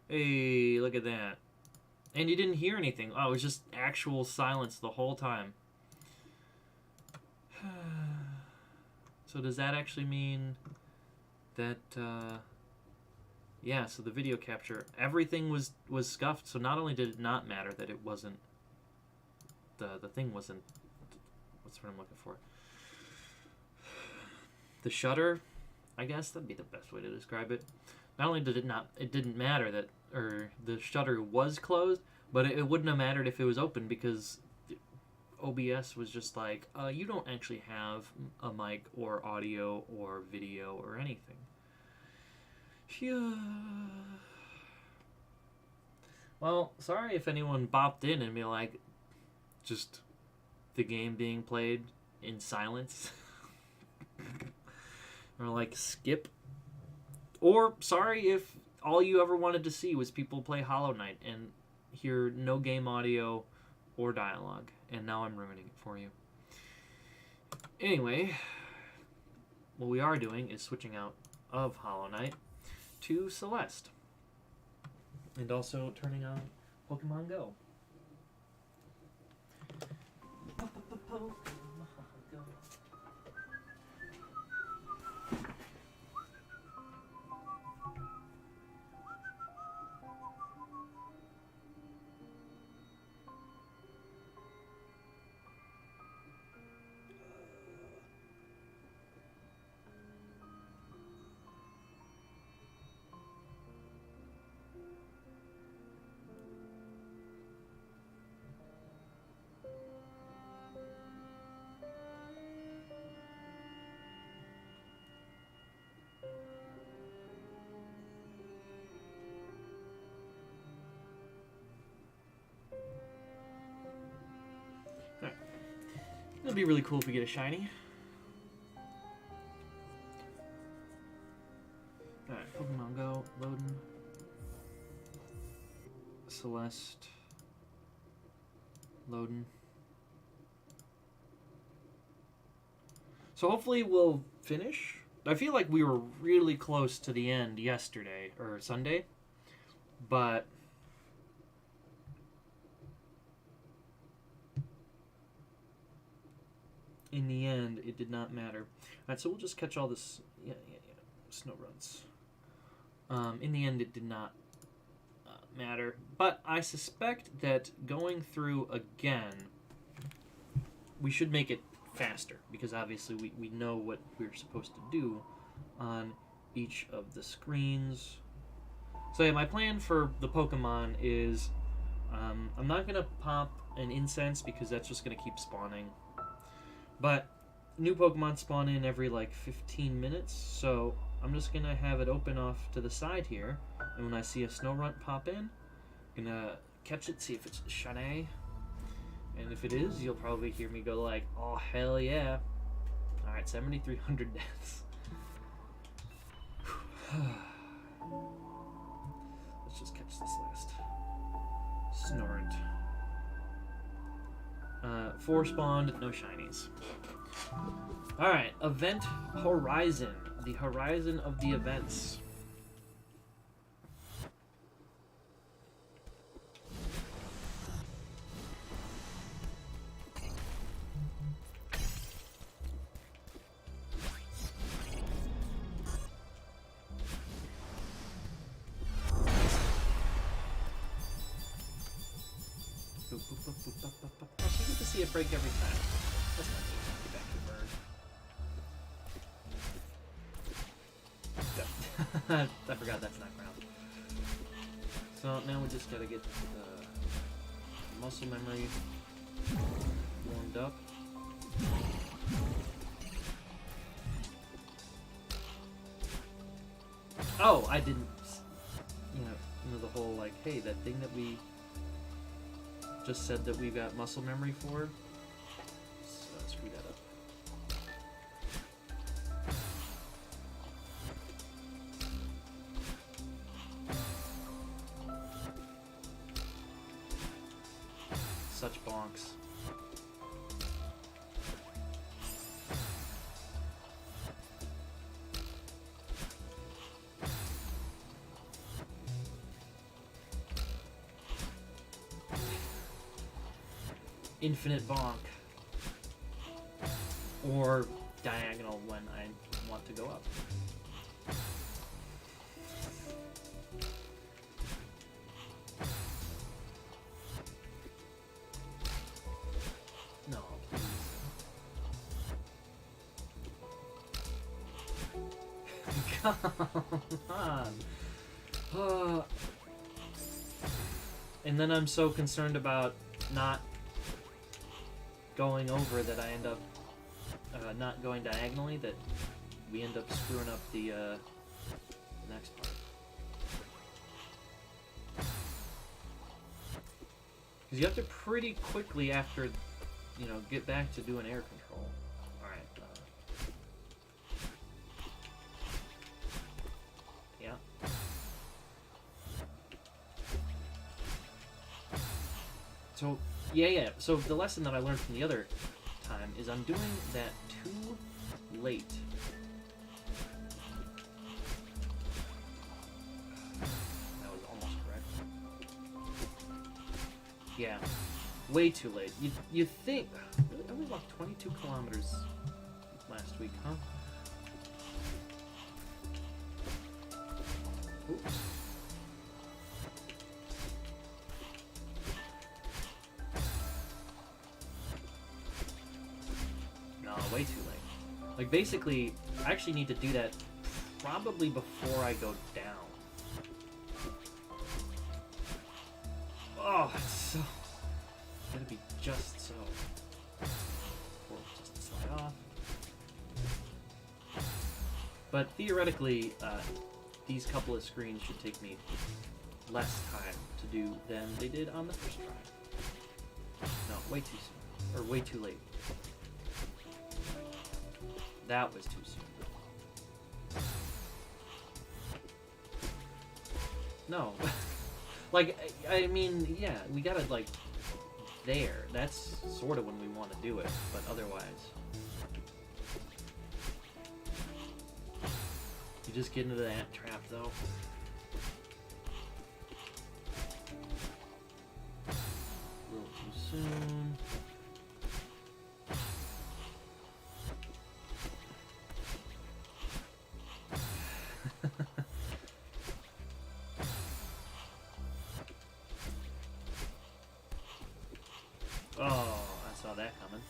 Hey, look at that. And you didn't hear anything. Oh, it was just actual silence the whole time. So does that actually mean that, yeah, so the video capture, everything was scuffed. So not only did it not matter that it wasn't, the thing wasn't, what's what I'm looking for? The shutter, I guess that'd be the best way to describe it. Not only did it didn't matter that, or the shutter was closed, but it wouldn't have mattered if it was open because OBS was just like, you don't actually have a mic or audio or video or anything. Yeah. Well, sorry if anyone bopped in and be like, just the game being played in silence. Or like skip. Or sorry if all you ever wanted to see was people play Hollow Knight and hear no game audio or dialogue, and now I'm ruining it for you. Anyway, what we are doing is switching out of Hollow Knight to Celeste, and also turning on Pokemon Go. Pokemon Go. It'll be really cool if we get a shiny. Alright, Pokemon Go, loading. Celeste. Loading. So hopefully we'll finish. I feel like we were really close to the end yesterday, or Sunday. But in the end, it did not matter. Alright, so we'll just catch all this. Yeah. Snow runs. In the end, it did not matter. But I suspect that going through again, we should make it faster. Because obviously we know what we're supposed to do on each of the screens. So yeah, my plan for the Pokemon is I'm not going to pop an incense because that's just going to keep spawning. But new Pokemon spawn in every like 15 minutes, so I'm just going to have it open off to the side here. And when I see a Snorunt pop in, I'm going to catch it, see if it's shiny. And if it is, you'll probably hear me go like, oh hell yeah. Alright, 7,300 deaths. Let's just catch this last Snorunt. 4 spawned, no shinies. Alright, Event Horizon. The horizon of the events. I get to see it break every time. That's not good. Get back to the bird. I forgot that's not ground. So now we just gotta get the muscle memory warmed up. Oh, I didn't. You know the whole like, hey, that thing that we just said that we got muscle memory for. So screw that up. Such bonks. infinite bonk. Or diagonal when I want to go up. No, please. Come on. And then I'm so concerned about not going over that I end up not going diagonally that we end up screwing up the next part. Because you have to pretty quickly after, you know, get back to doing air control. Alright. Yeah. So, yeah. So the lesson that I learned from the other time is I'm doing that too late. That was almost correct. Yeah, way too late. You think I only walked 22 kilometers last week, huh? Oops. Way too late. Like, basically, I actually need to do that probably before I go down. Oh, it's so... It's gonna be just so. Or just slide off. But theoretically, these couple of screens should take me less time to do than they did on the first try. No, way too soon. Or way too late. That was too soon. No. Like, I mean, yeah, we gotta, like, there. That's sort of when we want to do it, but otherwise. You just get into that trap, though. A little too soon. Oh, I saw that coming.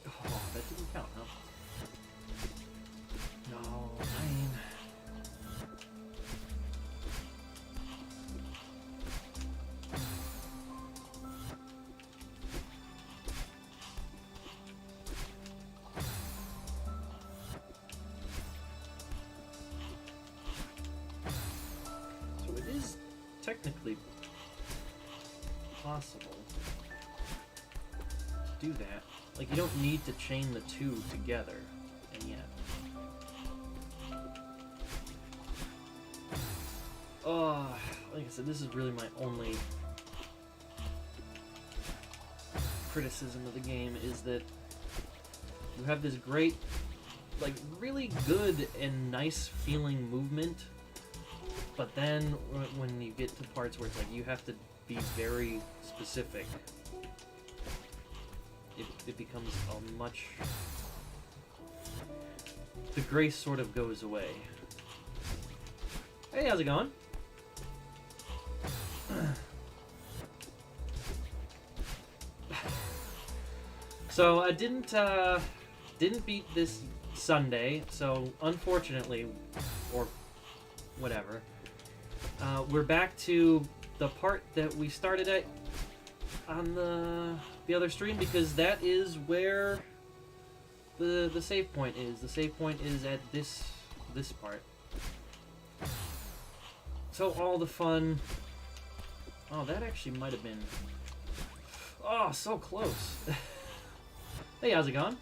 Oh, that didn't count, huh? No, mine. Technically possible to do that. Like, you don't need to chain the two together, and yet. Oh, like I said, this is really my only criticism of the game, is that you have this great, like, really good and nice feeling movement. But then, when you get to parts where it's like you have to be very specific, it becomes a much... The grace sort of goes away. Hey, how's it going? So, I didn't beat this Sunday, so unfortunately, or whatever, we're back to the part that we started at on the other stream, because that is where the save point is. The save point is at this part. So all the fun... Oh, that actually might have been... Oh, so close. Hey, how's it going?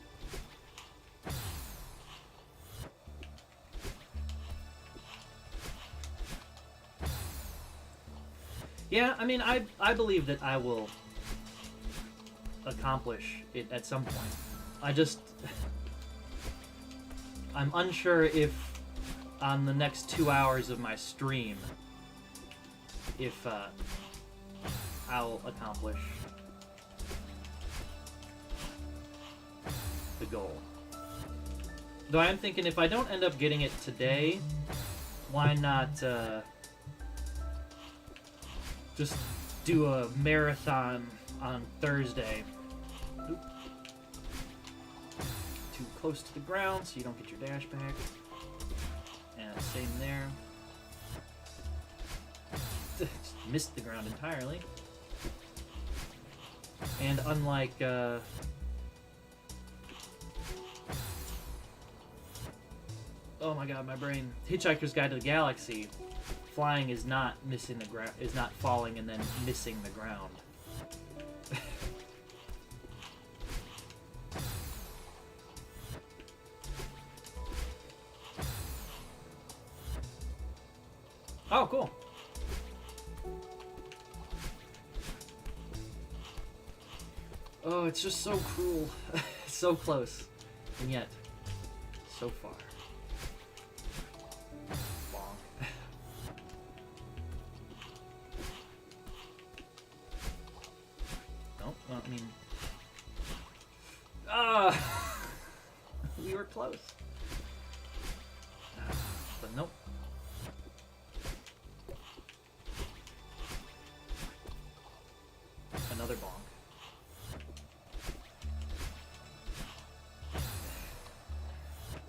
Yeah, I mean, I believe that I will accomplish it at some point. I'm unsure if on the next 2 hours of my stream if I'll accomplish the goal. Though I am thinking if I don't end up getting it today, why not just do a marathon on Thursday. Oop. Too close to the ground so you don't get your dash back. And same there. Just missed the ground entirely. And unlike oh my god, my brain. Hitchhiker's Guide to the Galaxy, flying is not missing the ground, is not falling and then missing the ground. Oh, cool. Oh, it's just so cruel. So close. And yet, so far. Bonk. Nope, well, I mean... Ah! We were close. But nope. Another bonk.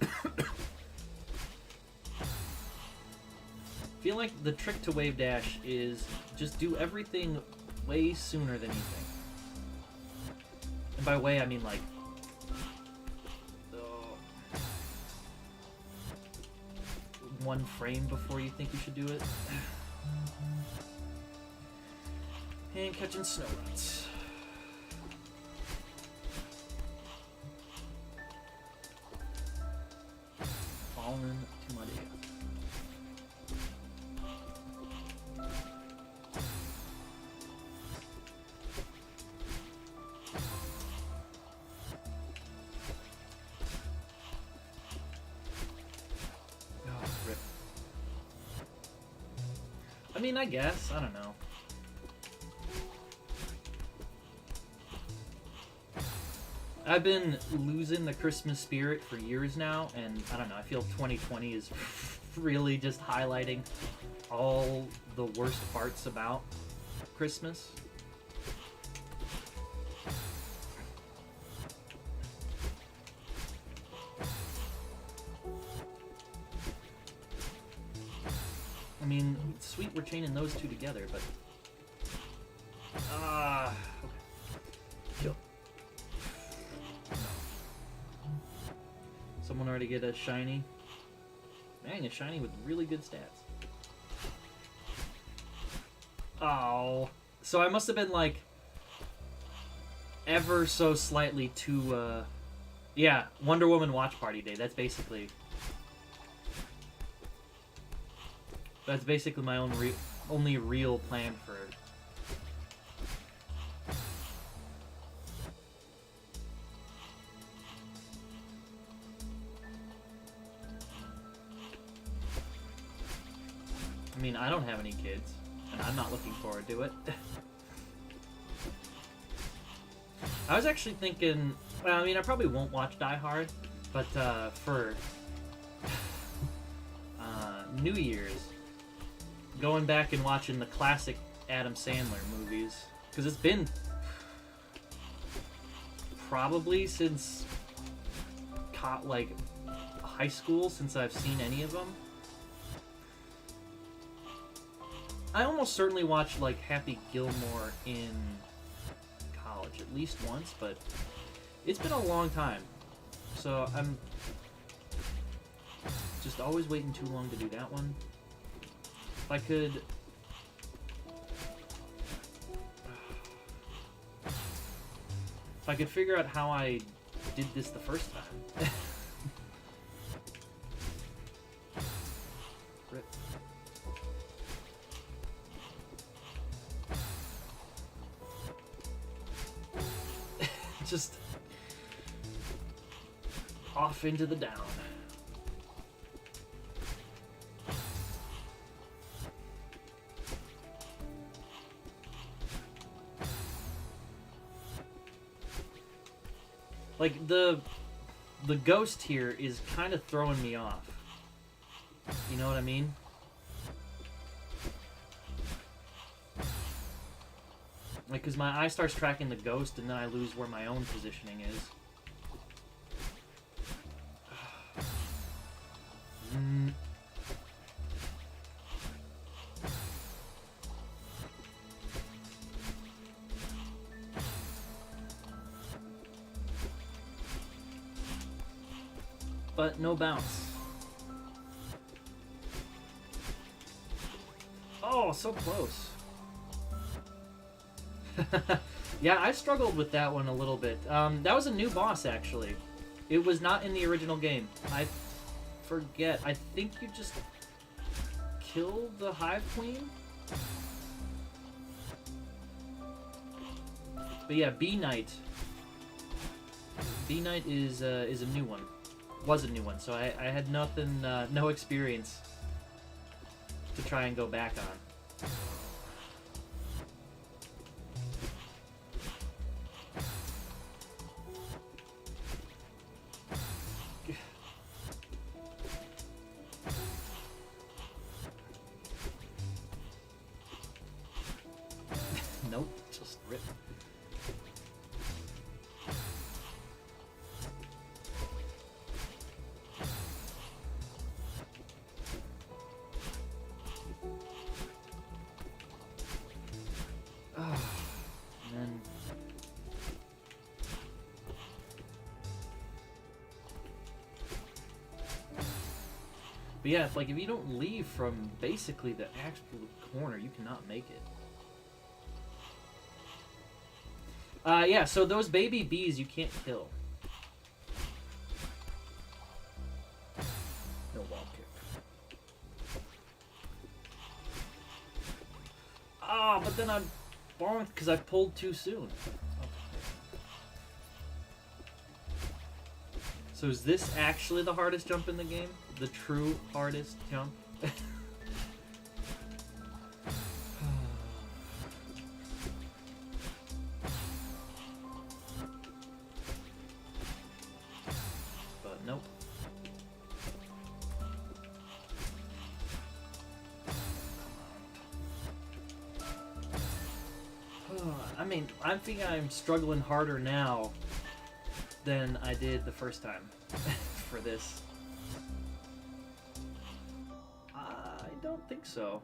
I feel like the trick to wave dash is just do everything way sooner than you think. And by way, I mean like... one frame before you think you should do it. And catching snow runs. Falling to my day. Oh, rip. I mean, I guess. I don't know. I've been losing the Christmas spirit for years now, and I don't know, I feel 2020 is really just highlighting all the worst parts about Christmas. I mean, sweet we're chaining those two together, but... okay. Kill. Someone already get a shiny. Dang, a shiny with really good stats. Oh. So I must have been like ever so slightly too yeah, Wonder Woman watch party day. That's basically my only real plan for I mean, I don't have any kids, and I'm not looking forward to it. I was actually thinking, well, I mean, I probably won't watch Die Hard, but for New Year's, going back and watching the classic Adam Sandler movies, because it's been probably since like high school since I've seen any of them. I almost certainly watched, like, Happy Gilmore in college at least once, but it's been a long time. So I'm just always waiting too long to do that one. If I could... If I could figure out how I did this the first time. Rip. Just off into the down. Like, the ghost here is kind of throwing me off. You know what I mean? Like, because my eye starts tracking the ghost, and then I lose where my own positioning is. But no bounce. Oh, so close. Yeah, I struggled with that one a little bit. That was a new boss, actually. It was not in the original game. I forget. I think you just kill the Hive Queen? But yeah, Bee Knight. Bee Knight is a new one. Was a new one, so I had nothing, no experience to try and go back on. Nope, just rip. But yeah, if you don't leave from basically the actual corner, you cannot make it. Yeah, so those baby bees you can't kill. No wall kick. Ah, but then I'm bonked because I pulled too soon. So is this actually the hardest jump in the game? The true hardest jump? But nope. I mean, I think I'm struggling harder now than I did the first time for this. I don't think so.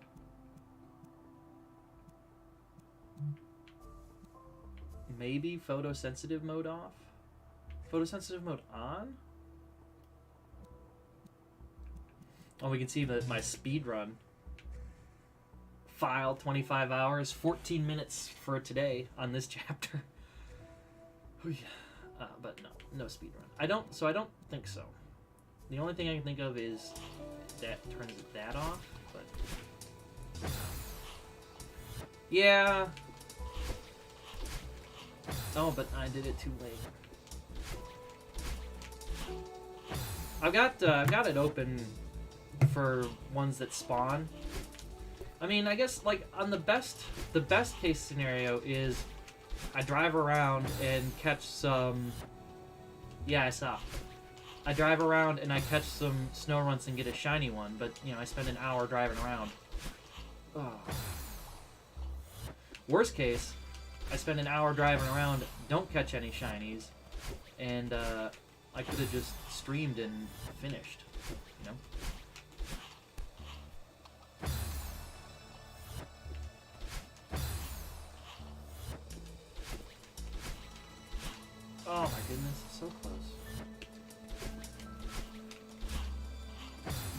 Maybe photosensitive mode off? Photosensitive mode on? Oh, we can see that my speed run file 25 hours, 14 minutes for today on this chapter. But no speed run. I don't think so. The only thing I can think of is that turns that off, but yeah. Oh, but I did it too late. I've got it open for ones that spawn. I mean, I guess on the best case scenario is I drive around and catch some. Yeah, I saw. I drive around and I catch some snow runts and get a shiny one, but I spend an hour driving around. Oh. Worst case, I spend an hour driving around, don't catch any shinies, and I could have just streamed and finished, Oh my goodness, so close.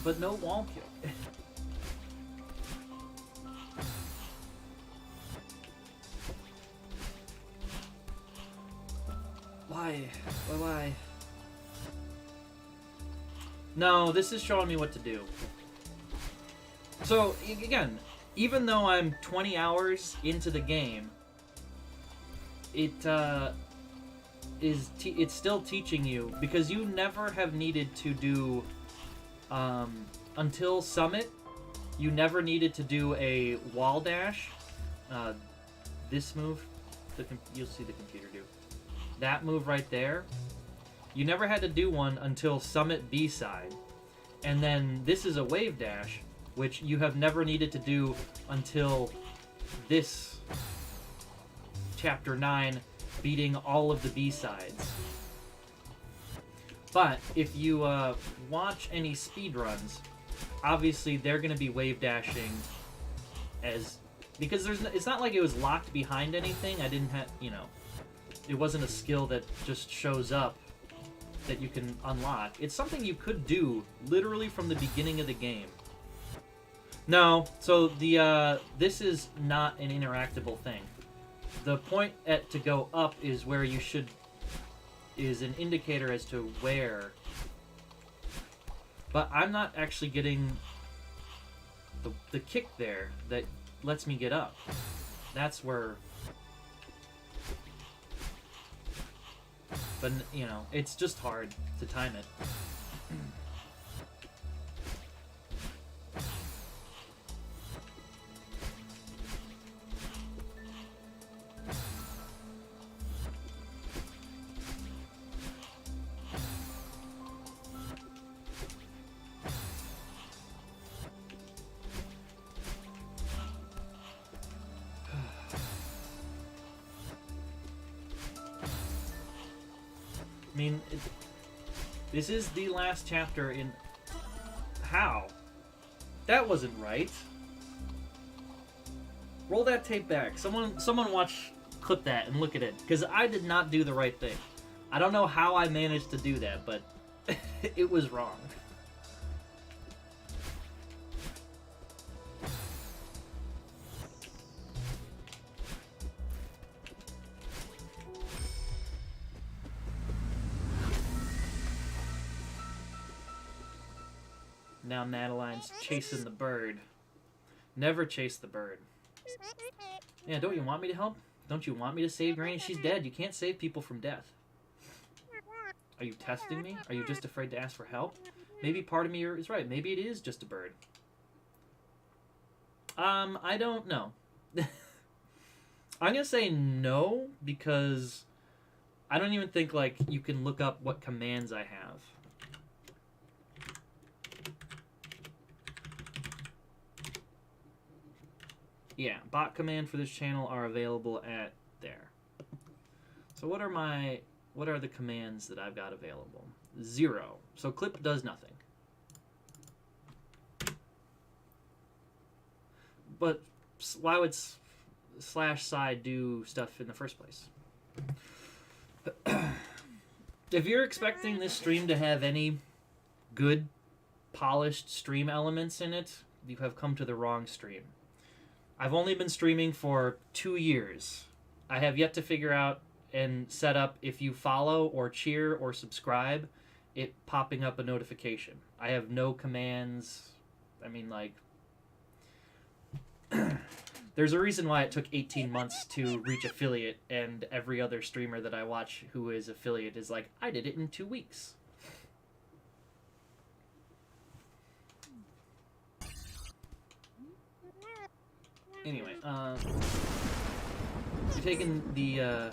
But no wall kick. Why? Why? No, this is showing me what to do. So, again, even though I'm 20 hours into the game, it's still teaching you, because you never have needed to do, until Summit, you never needed to do a wall dash. This move, you'll see the computer do. That move right there, You never had to do one until Summit B-Side. And then this is a wave dash, which you have never needed to do until this Chapter 9, beating all of the B-Sides. But if you watch any speedruns, obviously they're going to be wave dashing as... Because it's not like it was locked behind anything. I didn't have, you know... It wasn't a skill that just shows up that you can unlock. It's something you could do literally from the beginning of the game. No, so the this is not an interactable thing. The point to go up is where you should... is an indicator as to where. But I'm not actually getting the kick there that lets me get up. That's where... But, you know, it's just hard to time it. I mean, this is the last chapter in... How? That wasn't right. Roll that tape back. Someone clip that and look at it. Because I did not do the right thing. I don't know how I managed to do that, but it was wrong. Now Madeline's chasing the bird. Never chase the bird. Yeah, don't you want me to help? Don't you want me to save Granny? She's dead. You can't save people from death. Are you testing me? Are you just afraid to ask for help? Maybe part of me is right. Maybe it is just a bird. I don't know. I'm gonna say no, because I don't even think, like, you can look up what commands I have. Yeah, bot command for this channel are available at there. So what are the commands that I've got available? 0. So clip does nothing. But why would /side do stuff in the first place? If you're expecting this stream to have any good, polished stream elements in it, you have come to the wrong stream. I've only been streaming for 2 years. I have yet to figure out and set up, if you follow or cheer or subscribe, it popping up a notification. I have no commands. I mean, like... There's a reason why it took 18 months to reach affiliate, and every other streamer that I watch who is affiliate is like, I did it in 2 weeks. Anyway, you're taking the,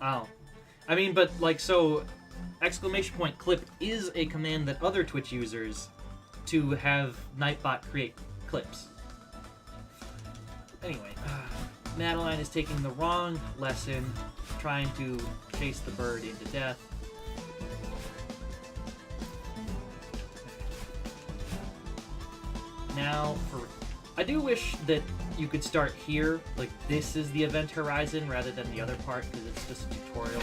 Oh. I mean, but, like, so... !clip is a command that other Twitch users to have Nightbot create clips. Anyway, Madeline is taking the wrong lesson, trying to chase the bird into death. Now, I do wish that you could start here, like this is the event horizon rather than the other part, because it's just a tutorial.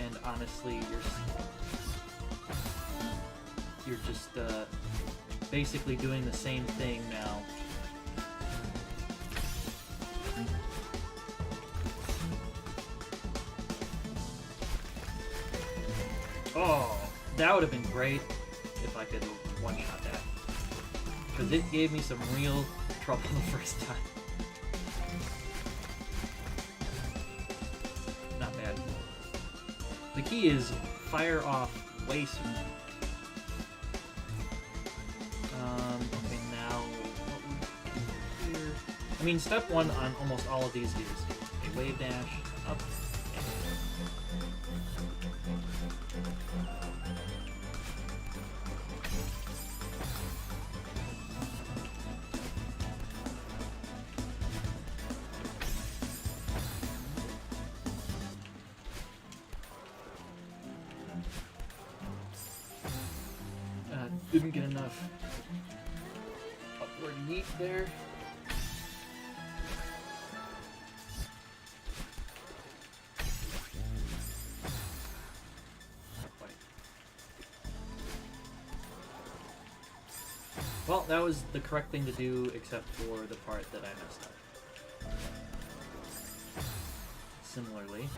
And honestly, you're just basically doing the same thing now. Oh, that would have been great if I could one-shot that. Because it gave me some real trouble the first time. Not bad. The key is fire off way soon. Okay, now what we do here? I mean, step one on almost all of these is a wave dash, up, didn't get enough upward yeet there. Well, that was the correct thing to do, except for the part that I messed up. Similarly.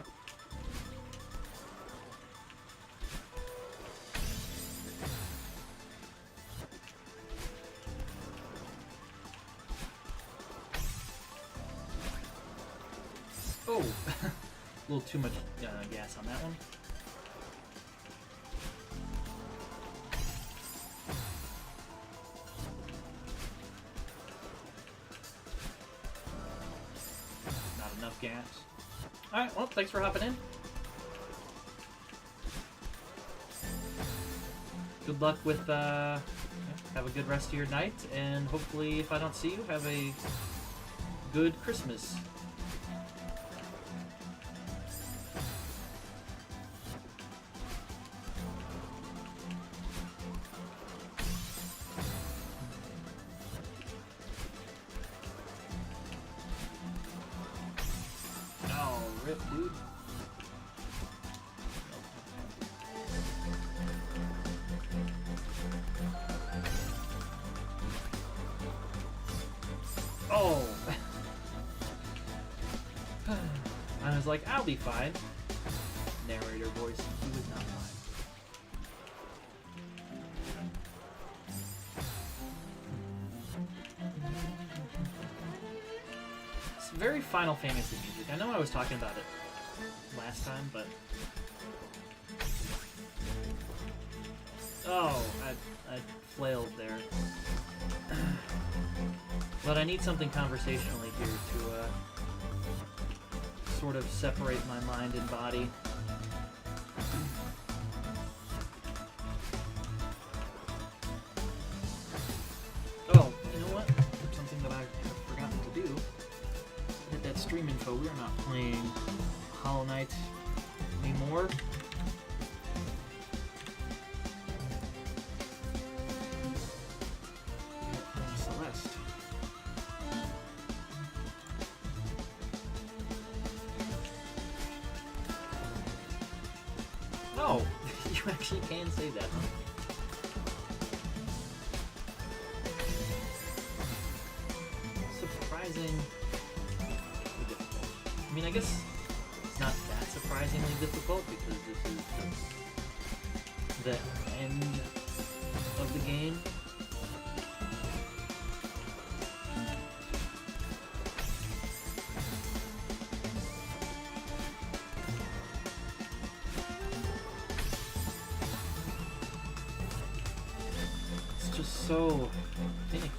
Oh! A little too much gas on that one. Not enough gas. Alright, well, thanks for hopping in. Good luck with, have a good rest of your night, and hopefully, if I don't see you, have a good Christmas. Dude. Oh! I was like, I'll be fine. Narrator voice, he was not fine. It's very Final Fantasy music. I know I was talking about it last time, but... Oh, I flailed there. But I need something conversationally here to sort of separate my mind and body. Oh, you know what? Something that I have forgotten to do. Hit that stream info. We're not playing Hollow Knight anymore. Celeste. Oh, you actually can say that, huh? Surprisingly difficult. I mean, I guess it's not that surprisingly difficult because this is the end of the game. It's just so finicky.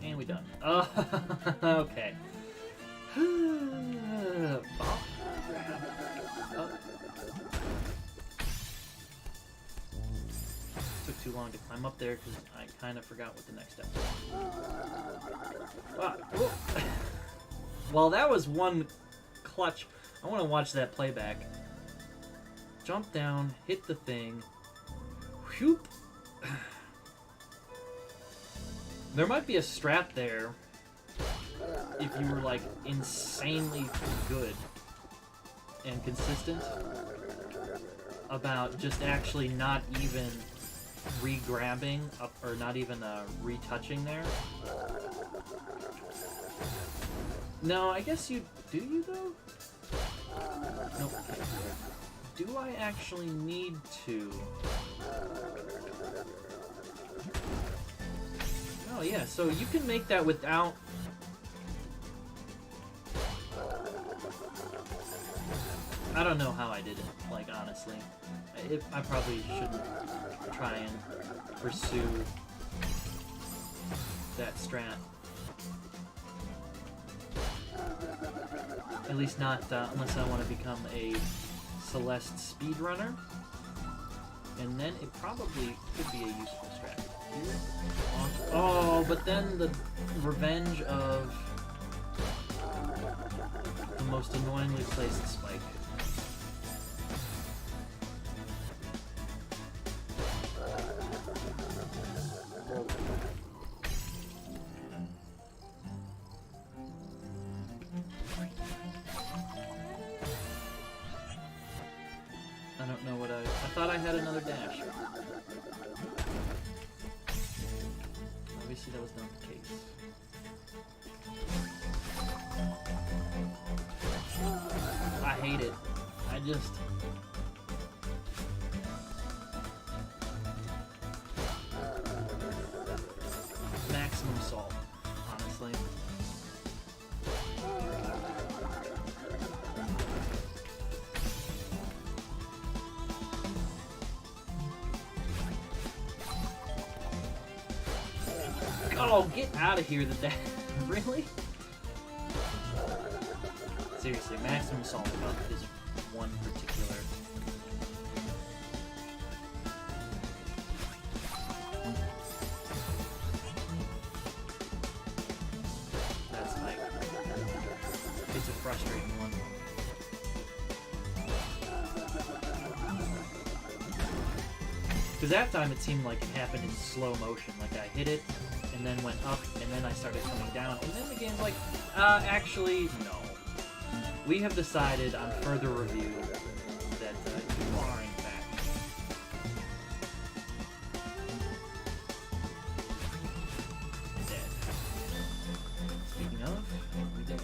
And we done. Oh, okay. Took too long to climb up there because I kind of forgot what the next step was. Well, that was one clutch. I want to watch that playback. Jump down, hit the thing. Whoop. There might be a strat there if you were like insanely good and consistent about just actually not even re-grabbing up or not even retouching there. No, I guess you do though? Nope. Do I actually need to? Oh yeah, so you can make that without... I don't know how I did it, like, honestly. I probably shouldn't try and pursue that strat. At least not unless I want to become a Celeste speedrunner. And then it probably could be a useful strat. Oh, but then the revenge of the most annoyingly placed spike. I don't know what I thought I had another dash. Obviously that was not the case. I hate it. I just... maximum salt, honestly. Oh, get out of here, that really? Seriously, maximum salt about this one particular. That's like, it's a frustrating one. Because that time it seemed like it happened in slow motion, like I hit it, and then went up, and then I started coming down, and then the game's like, actually, no. We have decided on further review that you are, in fact, dead. Speaking of, we did.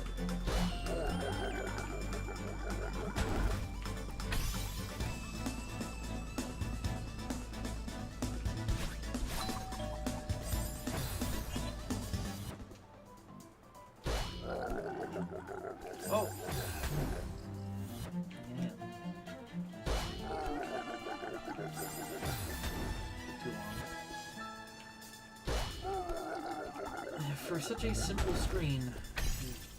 Oh! Yeah. Too long. For such a simple screen, it's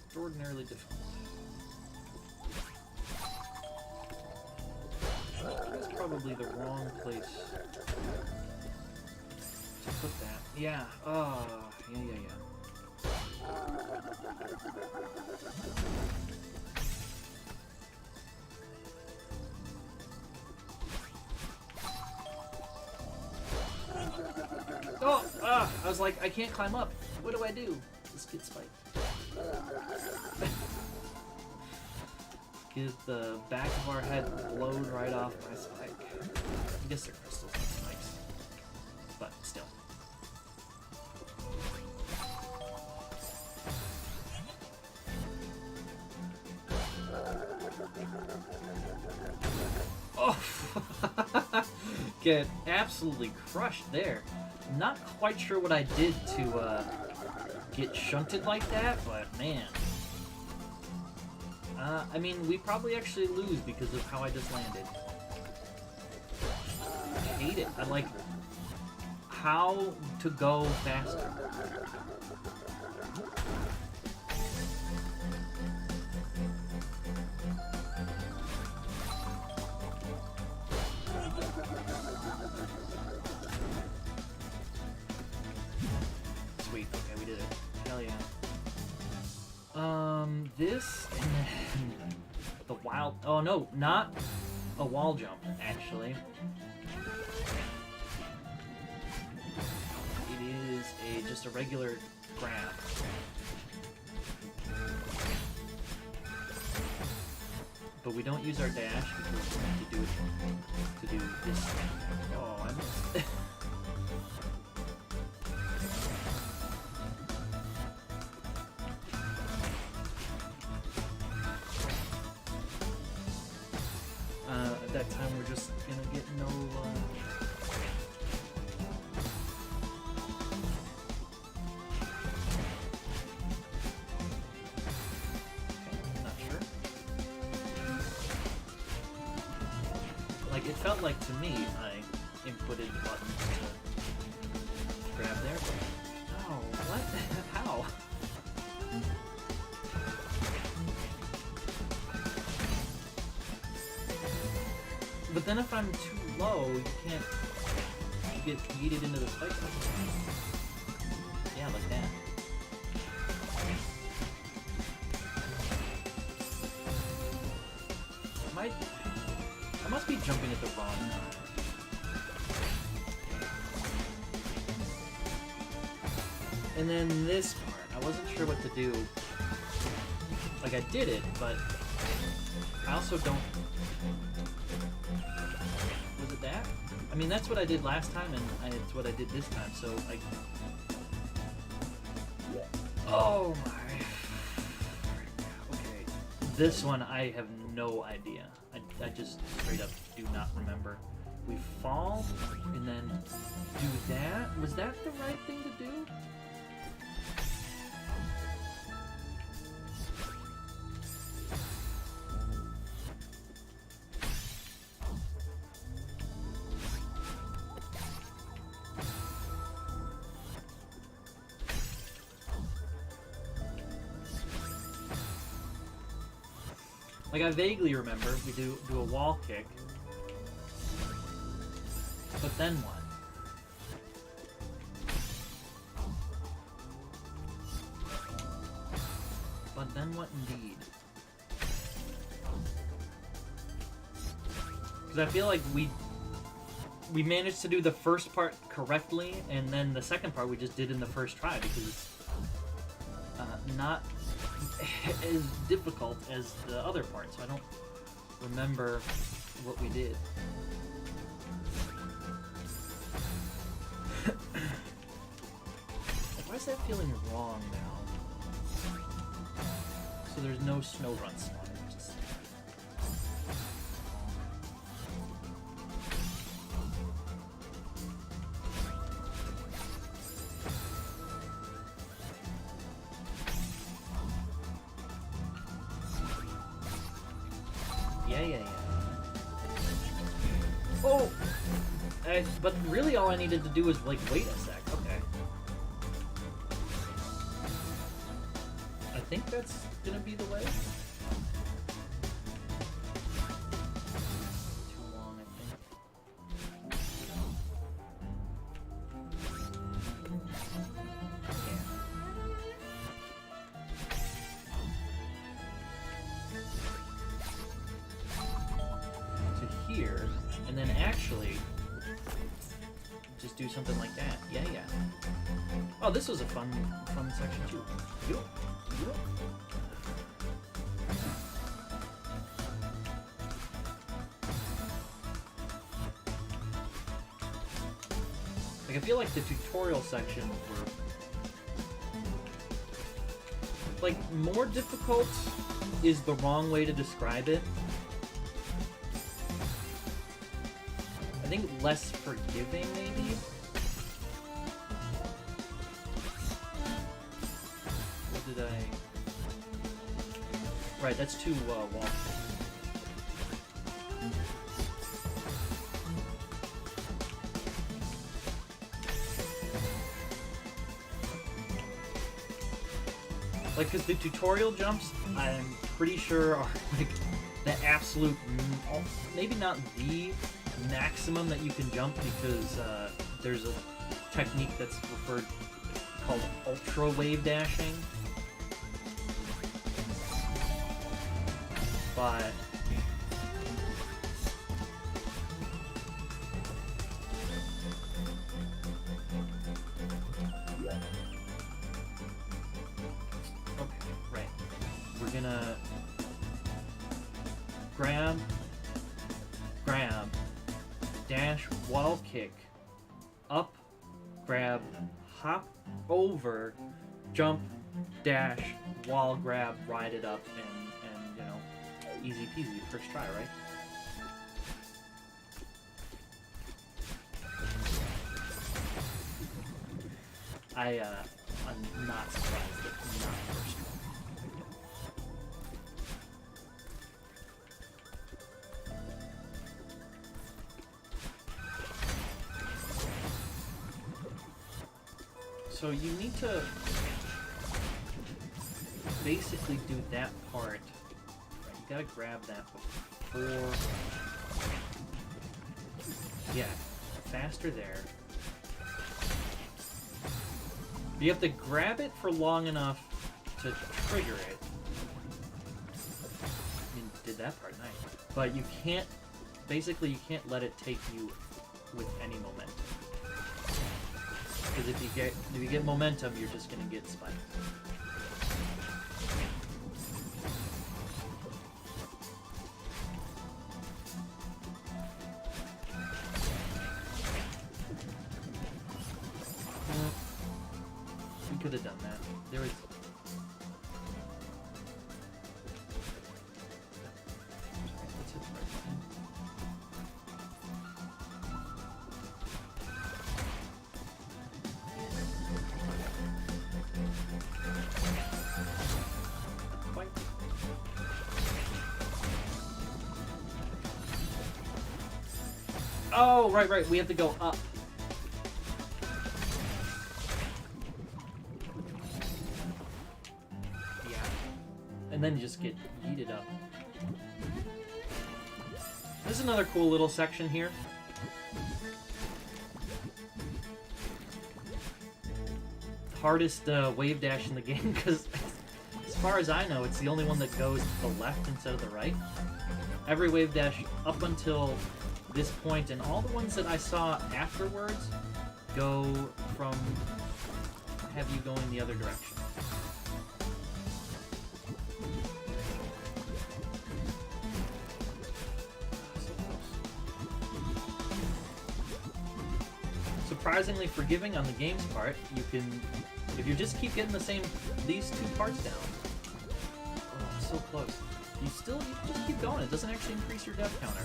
extraordinarily difficult. That's probably the wrong place to put that. Yeah, yeah. Oh! I was like, I can't climb up. What do I do? Just get spiked. Get the back of our head blown right off by a spike. I guess they're crystals, not spikes. But still. Oh! Get absolutely crushed there. Not quite sure what I did to get shunted like that, but man. I mean, we probably actually lose because of how I just landed. I hate it. I like how to go faster. Sweet, okay, we did it. Hell yeah. This and then the wild. Oh no, not a wall jump, actually. It is just a regular grab. But we don't use our dash because we need to do it to do this. Oh, I missed. At that time, we're just gonna get no felt like to me I inputted buttons to grab there. Oh, what? How? But then if I'm too low, you can't get yeeted into the spike zone. Yeah, like that. I must be jumping at the wrong time. And then this part, I wasn't sure what to do. Like, I did it, but I also don't... Was it that? I mean, that's what I did last time, and it's what I did this time, so I... Oh my... Okay. This one, I have no idea. I just straight up do not remember. We fall, and then do that? Was that the right thing to do? Like, I vaguely remember we do a wall kick, but then what? But then what indeed? Because I feel like we managed to do the first part correctly, and then the second part we just did in the first try because not as difficult as the other part, so I don't remember what we did. Why is that feeling wrong now? So there's no snow run spawner. Yeah. Oh! But really all I needed to do was, like, wait a sec. Okay. I think that's gonna be the way. Too long, I think. Here, and then actually just do something like that. Yeah. Oh, this was a fun section too. Yup. Like, I feel like the tutorial section were like more difficult is the wrong way to describe it. I think less forgiving, maybe? What did I... Right, that's two wall. Like, because the tutorial jumps, I'm pretty sure are, like, the absolute... Maybe not the... maximum that you can jump, because there's a technique that's called ultra wave dashing, but okay, right, we're gonna grab, dash, wall kick, up, grab, hop over, jump, dash, wall grab, ride it up, and you know, easy peasy, first try, right? I'm not surprised that not first try. So you need to basically do that part. Right, you gotta grab that before. Yeah, faster there. You have to grab it for long enough to trigger it. I mean, did that part nice. But you can't, basically you can't let it take you with any momentum. Because if you get momentum, you're just gonna get spiked. We could have done that. There was. Let's hit the right button. Fight. Oh, right. We have to go up. And then you just get yeeted up. This is another cool little section here. Hardest wave dash in the game, because as far as I know, it's the only one that goes to the left instead of the right. Every wave dash up until this point, and all the ones that I saw afterwards go from have you going the other direction. Surprisingly forgiving on the game's part. You can, if you just keep getting these two parts down. Oh, so close. You just keep going. It doesn't actually increase your death counter.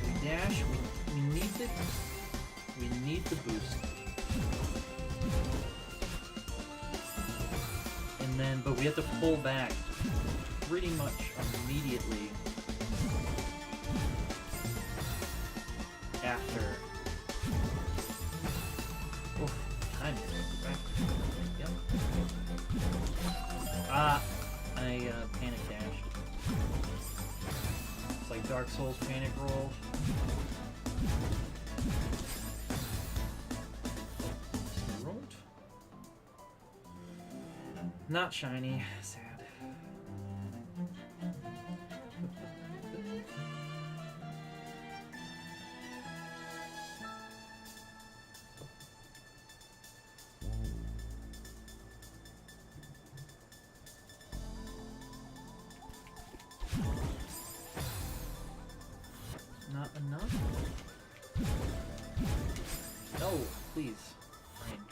We dash. We need the boost. And then, but we have to pull back pretty much immediately after. Oh, time. Right. Yep. I panic dashed. It's like Dark Souls panic roll. Not shiny. Sad. Not enough? No, please. Fine.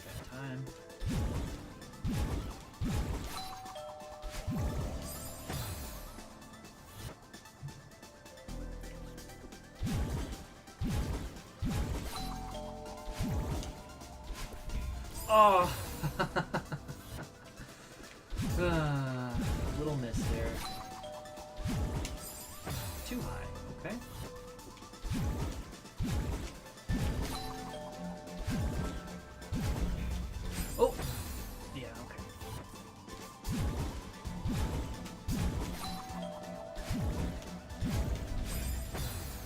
Got time. Oh! Little miss there. Too high, okay? Oh! Yeah, okay.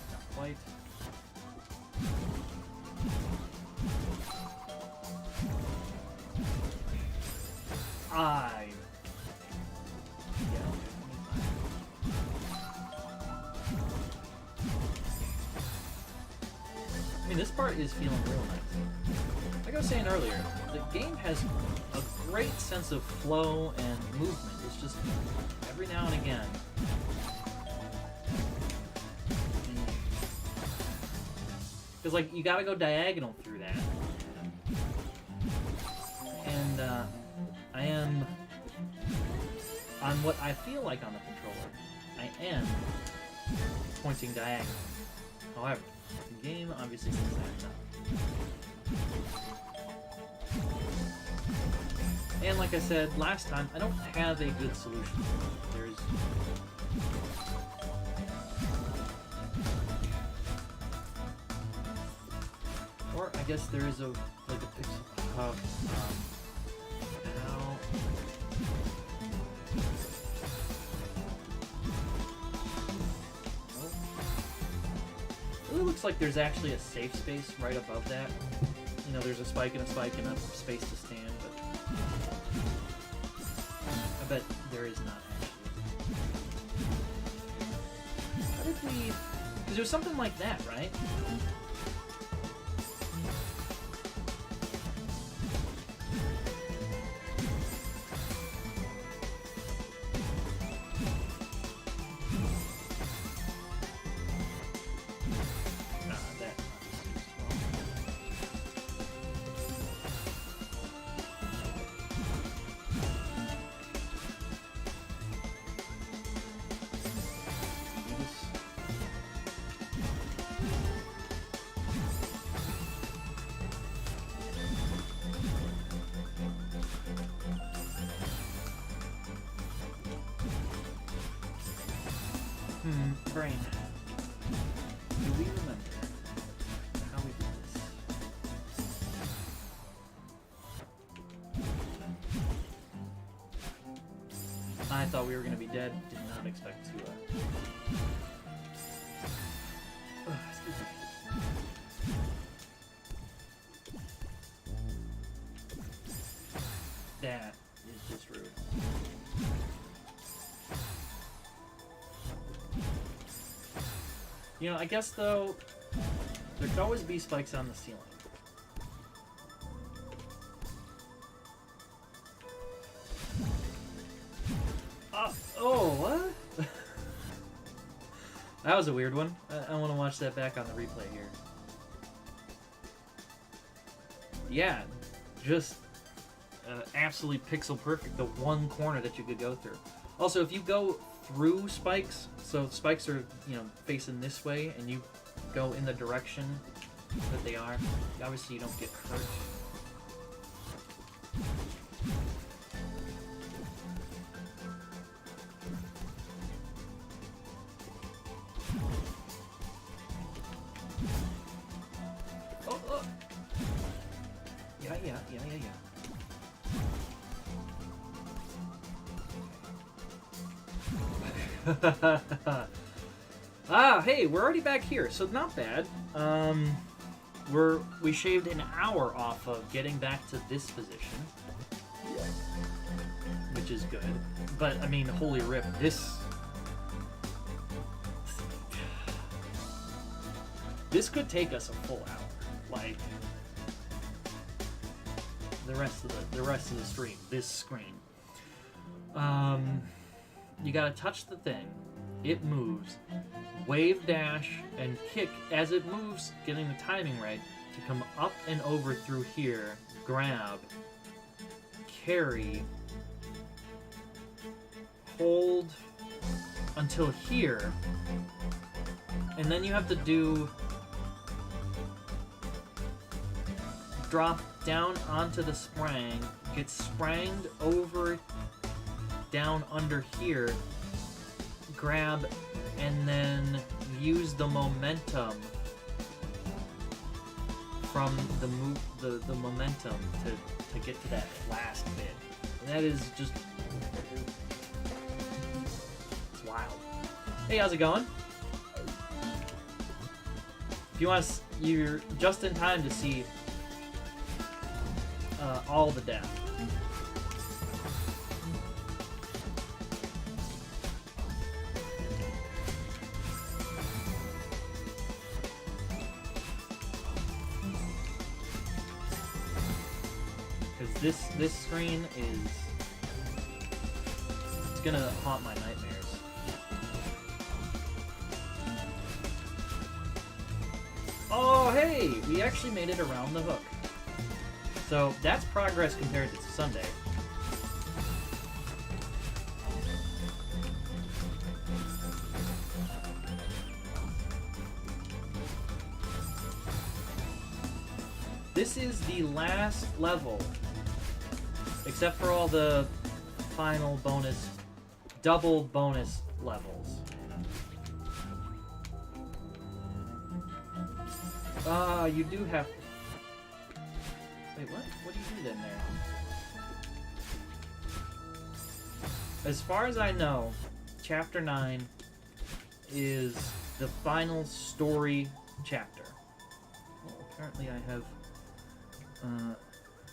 Not quite. I mean, this part is feeling real nice. Like I was saying earlier, the game has a great sense of flow and movement. It's just every now and again. Because, like, you gotta go diagonal through that. And, I am on what I feel like on the controller. I am pointing diagonal. However, the game obviously says that not. And like I said last time, I don't have a good solution. There's or I guess there is a pixel of now. It looks like there's actually a safe space right above that. You know, there's a spike and a space to stand, but I bet there is not actually. How did we... Because it was something like that, right? Brain. Do we remember how we did this? I thought we were going to be dead. Did not expect to. Excuse me. That is just rude. You know, I guess, though, there could always be spikes on the ceiling. Oh, what? That was a weird one. I want to watch that back on the replay here. Yeah, just absolutely pixel perfect, the one corner that you could go through. Also, if you go through spikes, so spikes are, you know, facing this way, and you go in the direction that they are, obviously you don't get hurt. Oh. Yeah. Hey, we're already back here, so not bad. We shaved an hour off of getting back to this position, which is good. But I mean, holy rip, this could take us a full hour. Like the rest of the stream, this screen. You gotta touch the thing. It moves. Wave dash and kick as it moves, getting the timing right to come up and over through here, grab, carry, hold until here, and then you have to do drop down onto the sprang, get spranged over down under here, grab, and then use the momentum from the momentum to get to that last bit. And that is just, it's wild. Hey, how's it going? If you want to, you're just in time to see all the death. This screen is, it's gonna haunt my nightmares. Oh hey, we actually made it around the hook. So that's progress compared to Sunday. this is the last level, except for all the final bonus, double bonus levels. You do have to... Wait, what? What do you do then there? As far as I know, Chapter 9 is the final story chapter. Well, apparently I have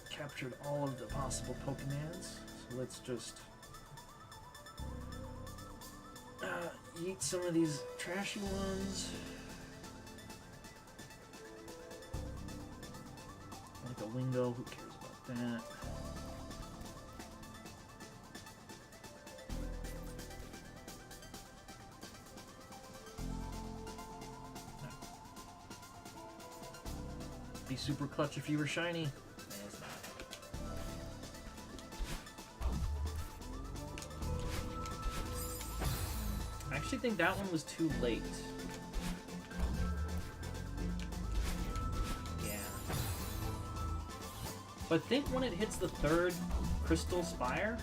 captured all of the possible Pokemons, so let's just eat some of these trashy ones. Like a Wingo, who cares about that? Be super clutch if you were shiny. It's not. I actually think that one was too late. Yeah. But I think when it hits the third Crystal Spire,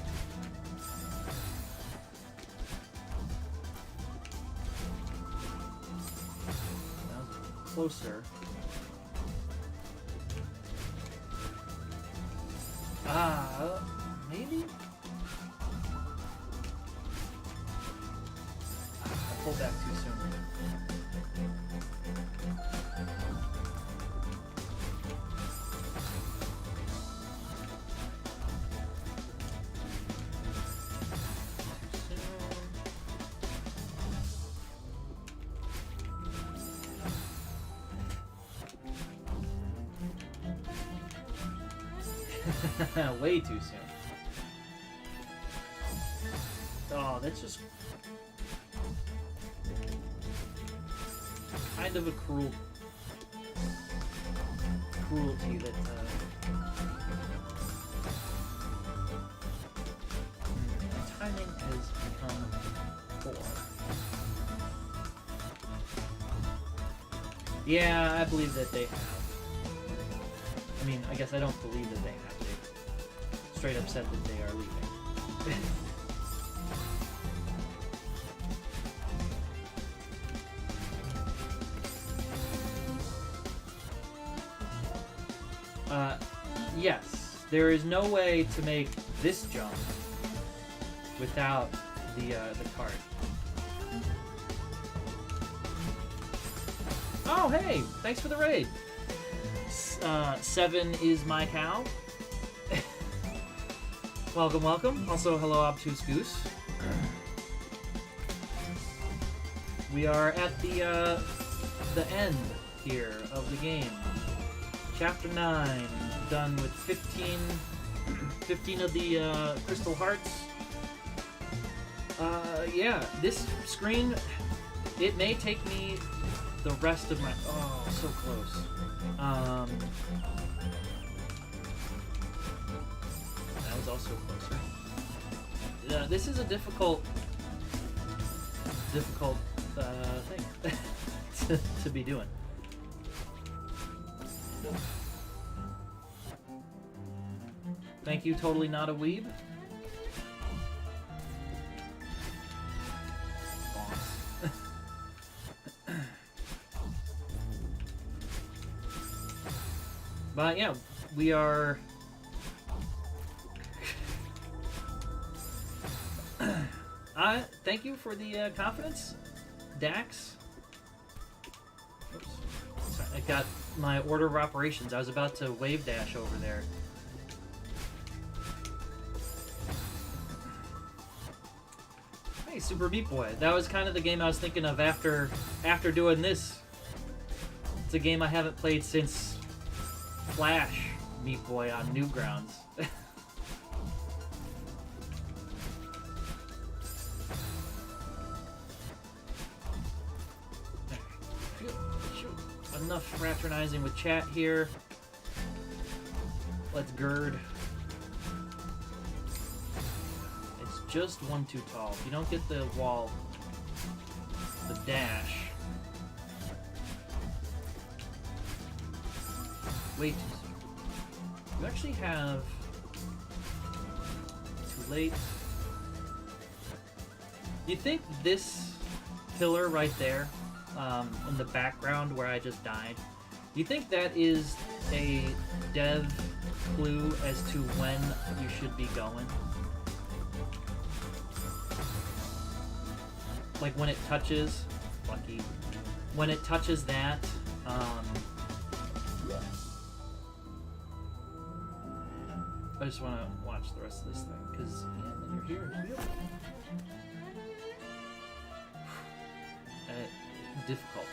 that was closer. Maybe? I pulled back too soon. Way too soon. Oh, that's just kind of a cruelty that the timing has become poor. Yeah, I believe that they have. I mean, I guess I don't believe that they have. They straight up said that they are leaving. Yes, there is no way to make this jump without the cart. Oh, hey! Thanks for the raid! 7 is my cow. Welcome, welcome. Also, hello, Obtuse Goose. We are at the end here of the game. Chapter 9, done with 15 of the Crystal Hearts. Yeah, this screen, it may take me the rest of my... Oh, so close. That was also closer. This is a difficult thing to be doing. Thank you, totally not a weeb. Boss. But yeah, we are... thank you for the confidence, Dax. Oops. Sorry, I got my order of operations. I was about to wave dash over there. Hey, Super Meat Boy. That was kind of the game I was thinking of after doing this. It's a game I haven't played since Flash Meat Boy on Newgrounds. Enough fraternizing with chat here. Let's gird. It's just one too tall. If you don't get the wall, the dash. Way too soon. You actually have... Too late. Do you think this pillar right there, in the background where I just died, do you think that is a dev clue as to when you should be going? Like when it touches, lucky, when it touches that, I just want to watch the rest of this thing, because, yeah, then you're here. Yep. Difficult.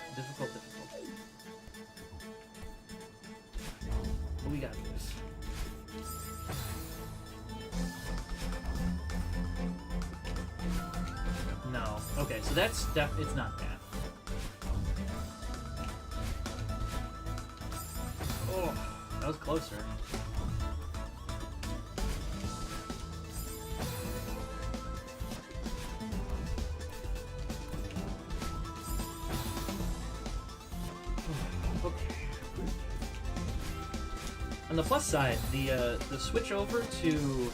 But we got this. No. Okay, so that's it's not that. Oh, that was closer. On the plus side, the switch over to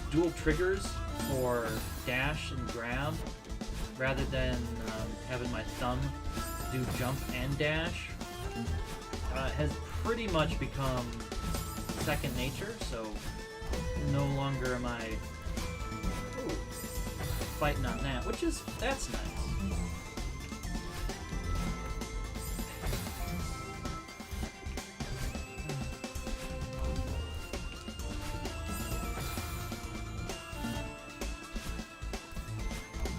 dual triggers for dash and grab, rather than having my thumb do jump and dash, has pretty much become second nature. So no longer am I fighting on that, that's nice.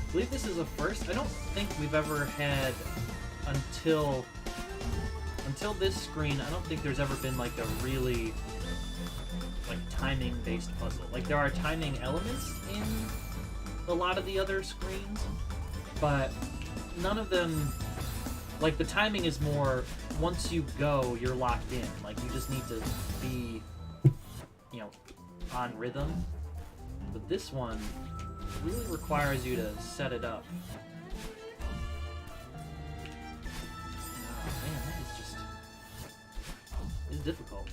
I believe this is a first. I don't think we've ever had until this screen. I don't think there's ever been like a really like timing based puzzle. Like there are timing elements in a lot of the other screens, but none of them, like the timing is more once you go you're locked in. Like you just need to be, you know, on rhythm. But this one really requires you to set it up. Oh man, that is just... it's difficult.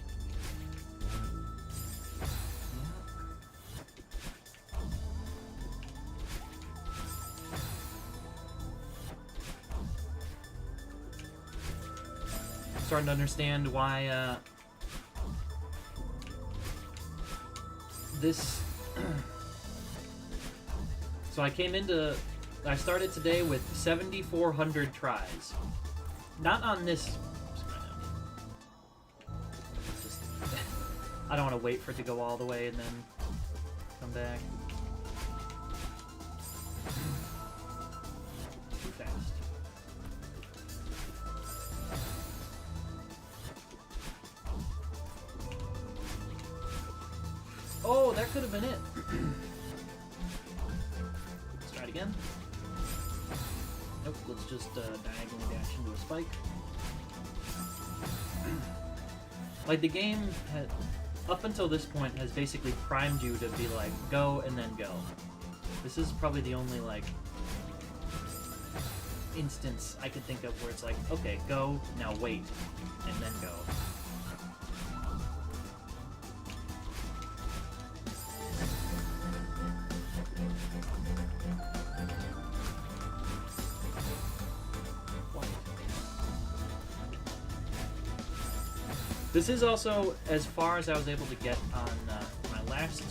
I'm starting to understand why this... So I started today with 7,400 tries. Not on this. Just, I don't want to wait for it to go all the way and then come back. Too fast. Oh, that could have been it. Again. Nope, let's just diagonally dash into a spike. Like the game up until this point has basically primed you to be like go and then go. This is probably the only like instance I could think of where it's like, okay, go, now wait, and then go. This is also as far as I was able to get on my last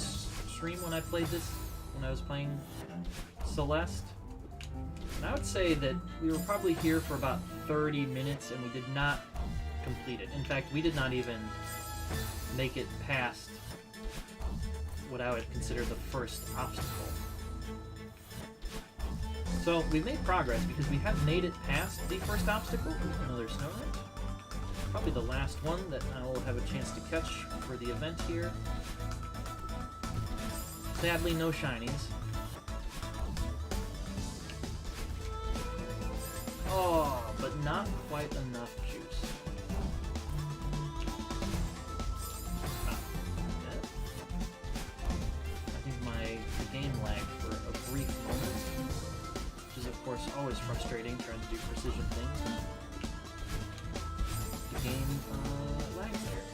stream when I played this, when I was playing Celeste. And I would say that we were probably here for about 30 minutes and we did not complete it. In fact, we did not even make it past what I would consider the first obstacle. So we've made progress because we have made it past the first obstacle. Another snow wrench. Probably the last one that I will have a chance to catch for the event here. Sadly, no shinies. Oh, but not quite enough juice. I think my game lagged for a brief moment, which is of course always frustrating trying to do precision things. The game lags there.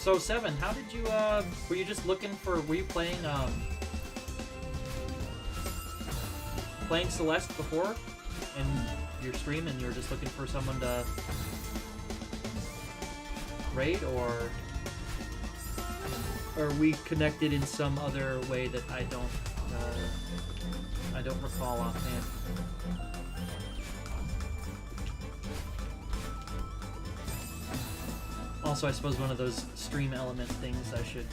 So 7, how did you were you just looking for, were you playing Celeste before in your stream and you were just looking for someone to raid, or are we connected in some other way that I don't recall offhand? Also, I suppose one of those stream element things I should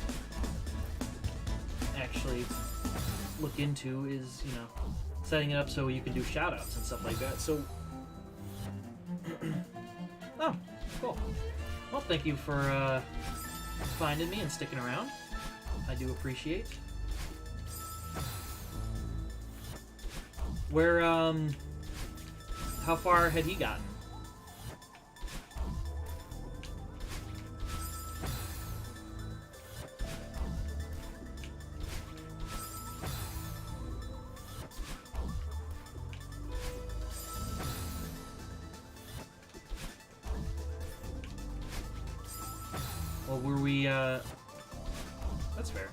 actually look into is, you know, setting it up so you can do shoutouts and stuff like that. So, oh, cool. Well, thank you for finding me and sticking around. I do appreciate. Where, how far had he gotten? Well, were we, that's fair.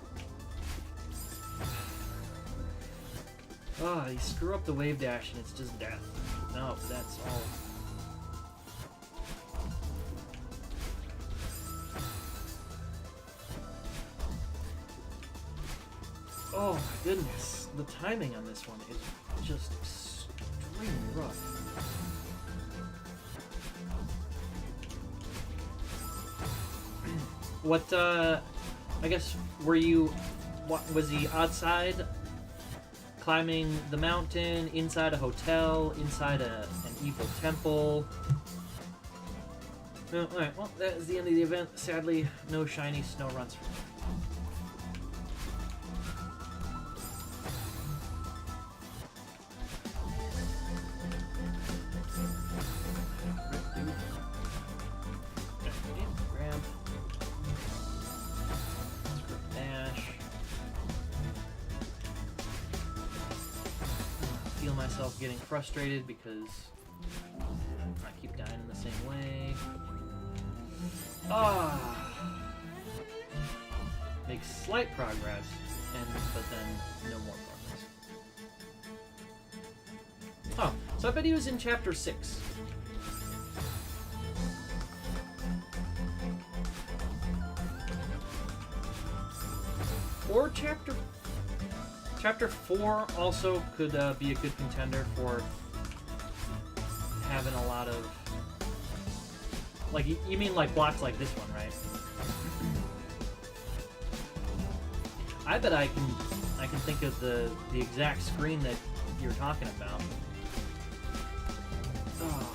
Oh, you screw up the wave dash and it's just death. No, that's all. Oh my goodness, the timing on this one is just extremely rough. What, I guess, were you, what, was he outside, climbing the mountain, inside a hotel, inside an evil temple? No, alright, well, that is the end of the event. Sadly, no shiny snow runs for me. Getting frustrated because I keep dying in the same way. Make slight progress, but then no more progress. Oh, so I bet he was in chapter 6. Or Chapter 4 also could be a good contender for having a lot of... Like, you mean like blocks like this one, right? I bet I can think of the exact screen that you're talking about. Oh.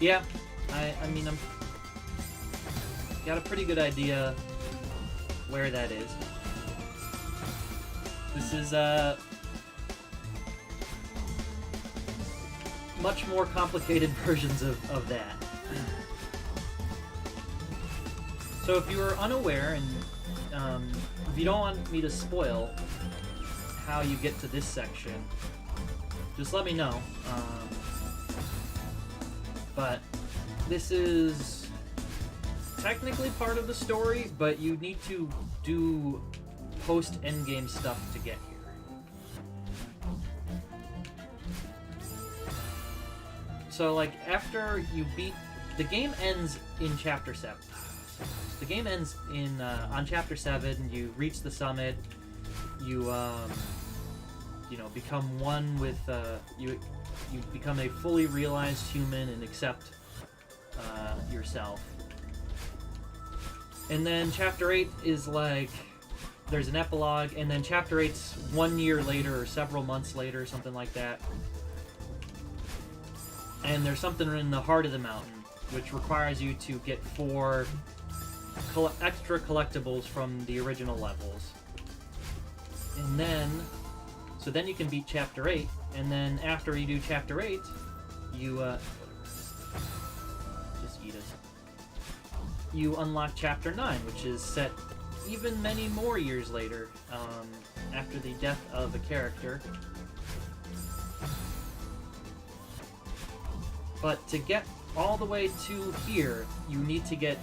Yeah, I mean, I'm got a pretty good idea where that is. This is much more complicated versions of that. So if you are unaware, and if you don't want me to spoil how you get to this section, just let me know. But this is technically part of the story, but you need to do post-endgame stuff to get here. So, like, after you beat... The game ends in Chapter 7. The game ends in on Chapter 7. You reach the summit. You, you know, become one with... You become a fully realized human and accept yourself. And then Chapter 8 is like, there's an epilogue, and then Chapter 8's 1 year later or several months later, something like that. And there's something in the heart of the mountain, which requires you to get 4 extra collectibles from the original levels. And then So then you can beat Chapter 8, and then after you do Chapter 8, you, just eat it. You unlock Chapter 9, which is set even many more years later, after the death of a character. But to get all the way to here, you need to get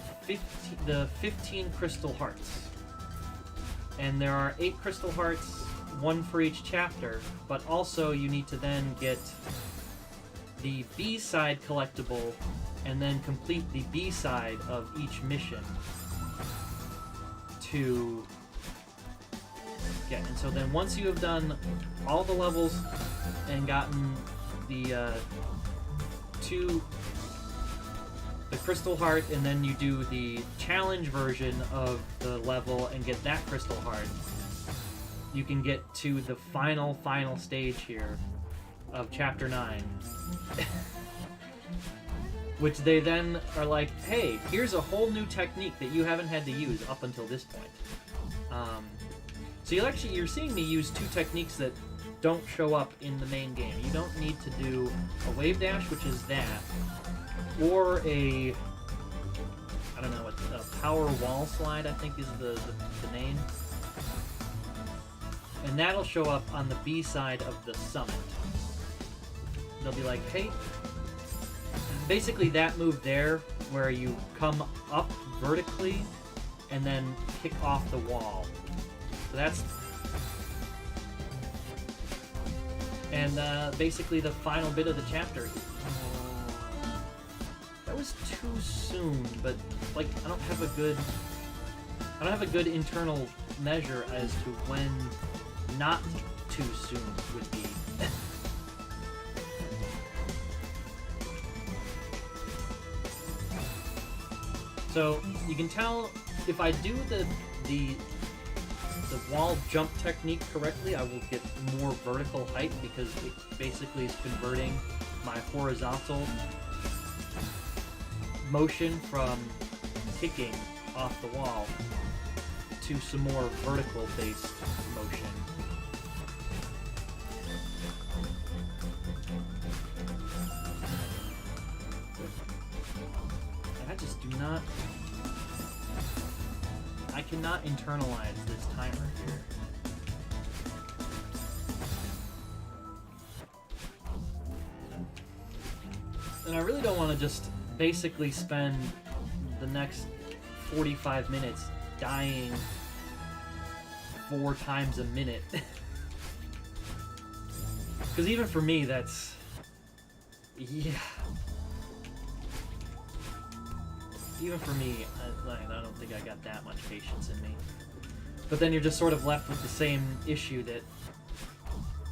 the 15 crystal hearts. And there are 8 crystal hearts, 1 for each chapter, but also you need to then get the B-side collectible and then complete the B-side of each mission to get. And so then once you have done all the levels and gotten the crystal heart, and then you do the challenge version of the level and get that crystal heart, you can get to the final stage here of Chapter 9. Which they then are like, hey, here's a whole new technique that you haven't had to use up until this point. So you're seeing me use 2 techniques that don't show up in the main game. You don't need to do a wave dash, which is that, or a, I don't know, a power wall slide, I think is the name. And that'll show up on the B side of the summit. They'll be like, hey, basically that move there, where you come up vertically and then kick off the wall. So that's... And basically the final bit of the chapter. That was too soon, but like I don't have a good internal measure as to when not too soon would be. So you can tell if I do the wall jump technique correctly, I will get more vertical height because it basically is converting my horizontal motion from kicking off the wall to some more vertical based motion. And I just do not... I cannot internalize this timer here. And I really don't want to just basically spend the next 45 minutes dying 4 times a minute. Because even for me, that's... yeah. Even for me, I don't think I got that much patience in me. But then you're just sort of left with the same issue that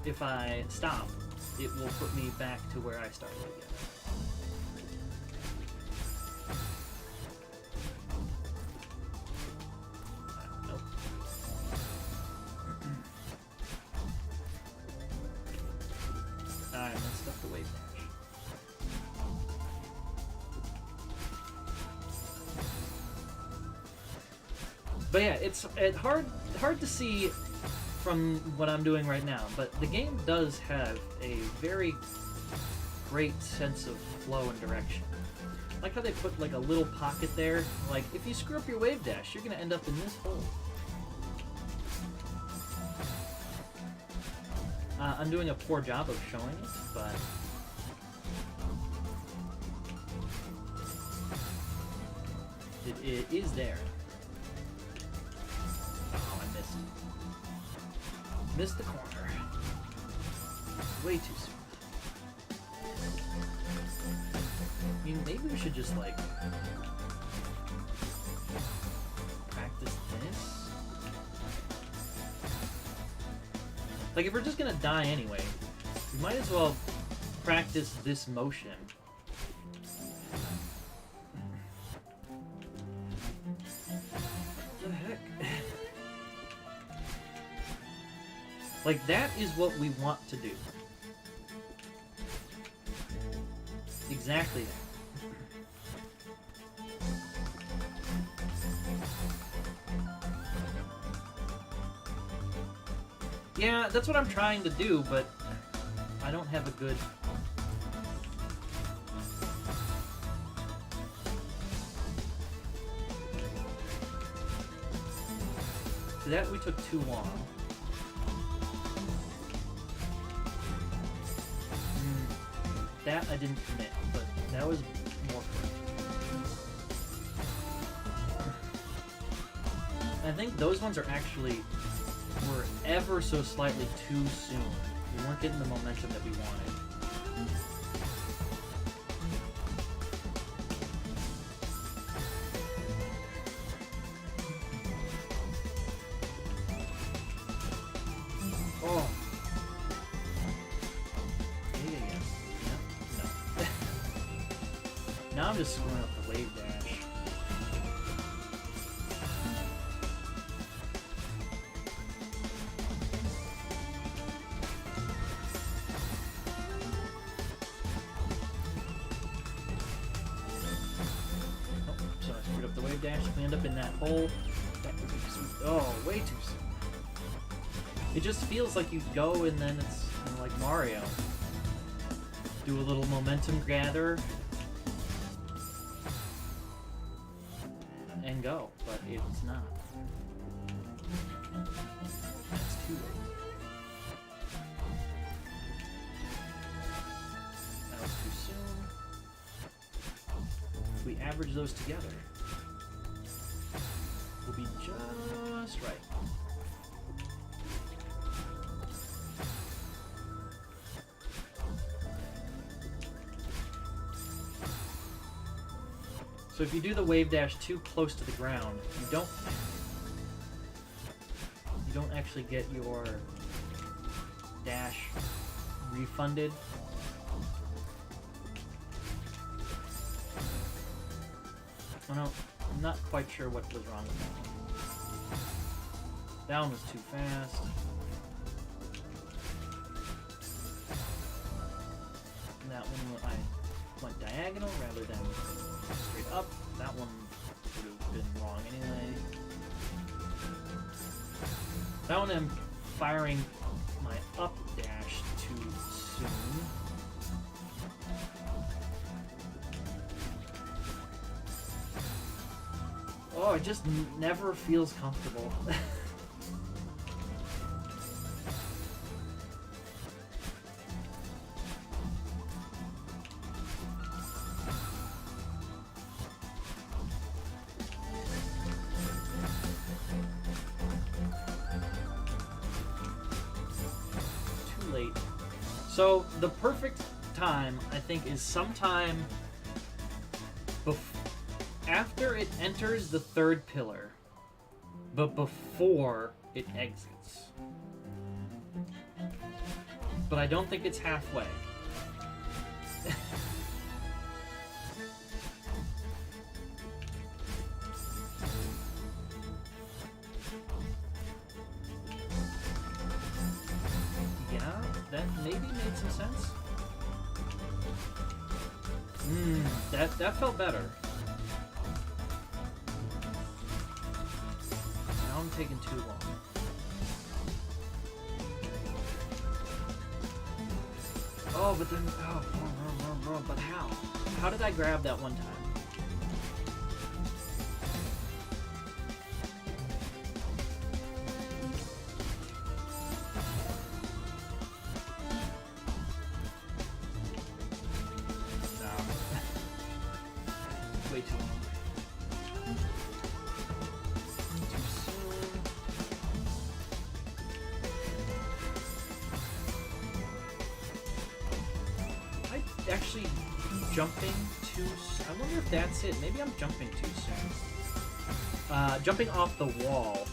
if I stop, it will put me back to where I started again. Nope. I messed up the wave dash. But yeah, it's hard to see from what I'm doing right now, but the game does have a very great sense of flow and direction. I like how they put like a little pocket there. Like if you screw up your wave dash, you're gonna end up in this hole. I'm doing a poor job of showing it, but it is there. Oh, I missed. Missed the corner. Way too soon. I mean, maybe we should just, like, practice this? Like, if we're just gonna die anyway, we might as well practice this motion. Like, that is what we want to do. Exactly that. Yeah, that's what I'm trying to do, but I don't have a good... So that we took too long. That I didn't commit, but that was more fun. I think those ones are actually were ever so slightly too soon. We weren't getting the momentum that we wanted. Oh. Yeah. No. Now I'm just screwing up the wave dash. Dash, we end up in that hole. Oh, way too soon. It just feels like you go and then it's like Mario. Do a little momentum gather and go, but it's not. That's too late. That was too soon. If we average those together, will be just right. So if you do the wave dash too close to the ground, you don't actually get your dash refunded. Oh no. I'm not quite sure what was wrong with that one. That one was too fast. And that one, I went diagonal rather than straight up. That one would have been wrong anyway. That one I'm firing my up dash too soon. Oh, it just never feels comfortable. Too late. So the perfect time, I think, is sometime after it enters the third pillar, but before it exits. But I don't think it's halfway. Yeah, that maybe made some sense. That felt better. I'm taking too long. Oh, but then, but how? How did I grab that one time? No. Way too long. Actually jumping too soon. I wonder if that's it. Maybe I'm jumping too soon. Jumping off the wall.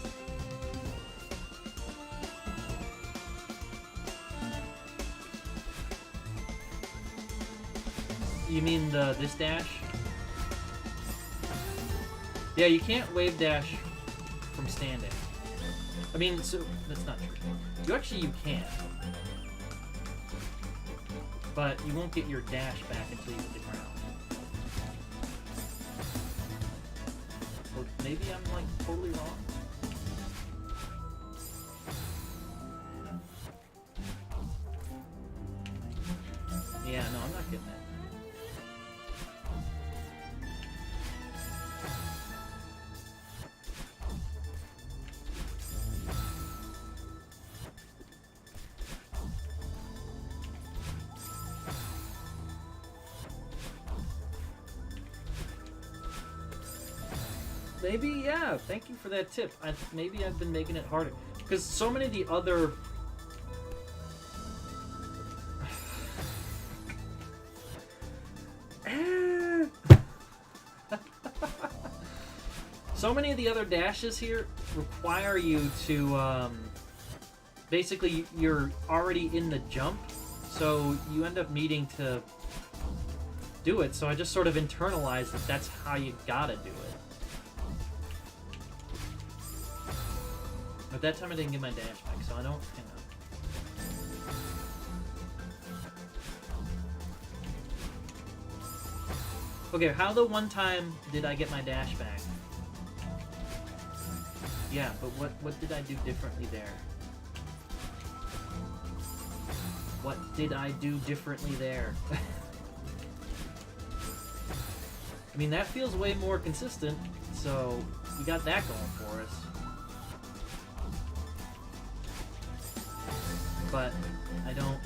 You mean this dash? Yeah, you can't wave dash from standing. I mean, so that's not true. You can. But you won't get your dash back until you hit the ground. Or maybe I'm like totally wrong. Yeah, no, I'm not getting it. Maybe, yeah. Thank you for that tip. Maybe I've been making it harder. Because so many of the other... so many of the other dashes here require you to... basically, you're already in the jump. So you end up needing to do it. So I just sort of internalized that that's how you gotta do it. But that time I didn't get my dash back, so I don't... Hang on. Okay, how the one time did I get my dash back? Yeah, but what did I do differently there? What did I do differently there? I mean, that feels way more consistent, so we got that going for us. But I don't...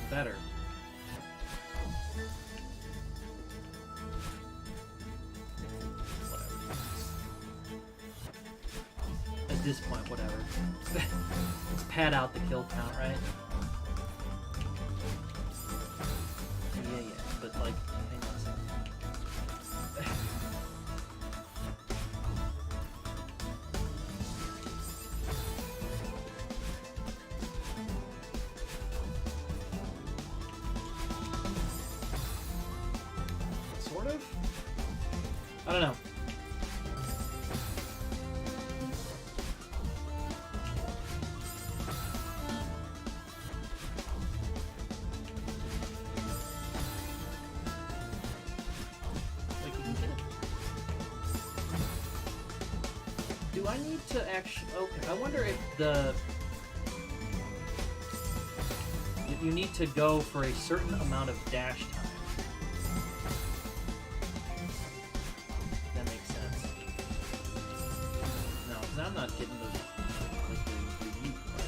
better. At this point, whatever. Let's pad out the kill count, right? Yeah, but like, hang on a second. Sort of? I don't know. Do I need to actually... Okay, I wonder if you need to go for a certain amount of dash time. That makes sense. No, because I'm not getting the unique part.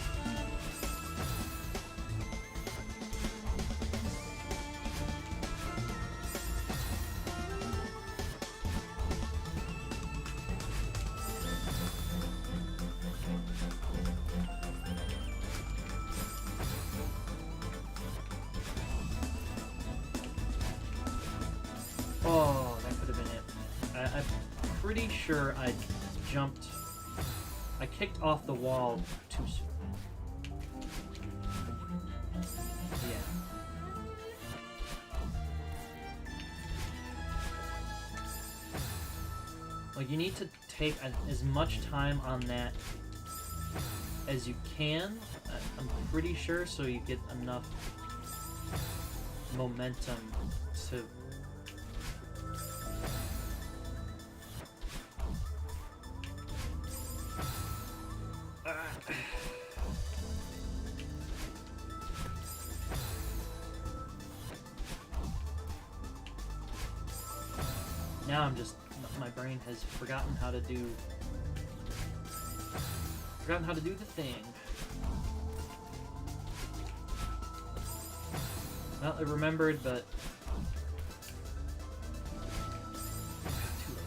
Oh, that could have been it. I'm pretty sure I jumped... I kicked off the wall too soon. Yeah. Like, you need to take as much time on that as you can, I'm pretty sure, so you get enough momentum to... Now I'm just... My brain has forgotten how to do... Forgotten how to do the thing. Well, I remembered, but... Too late.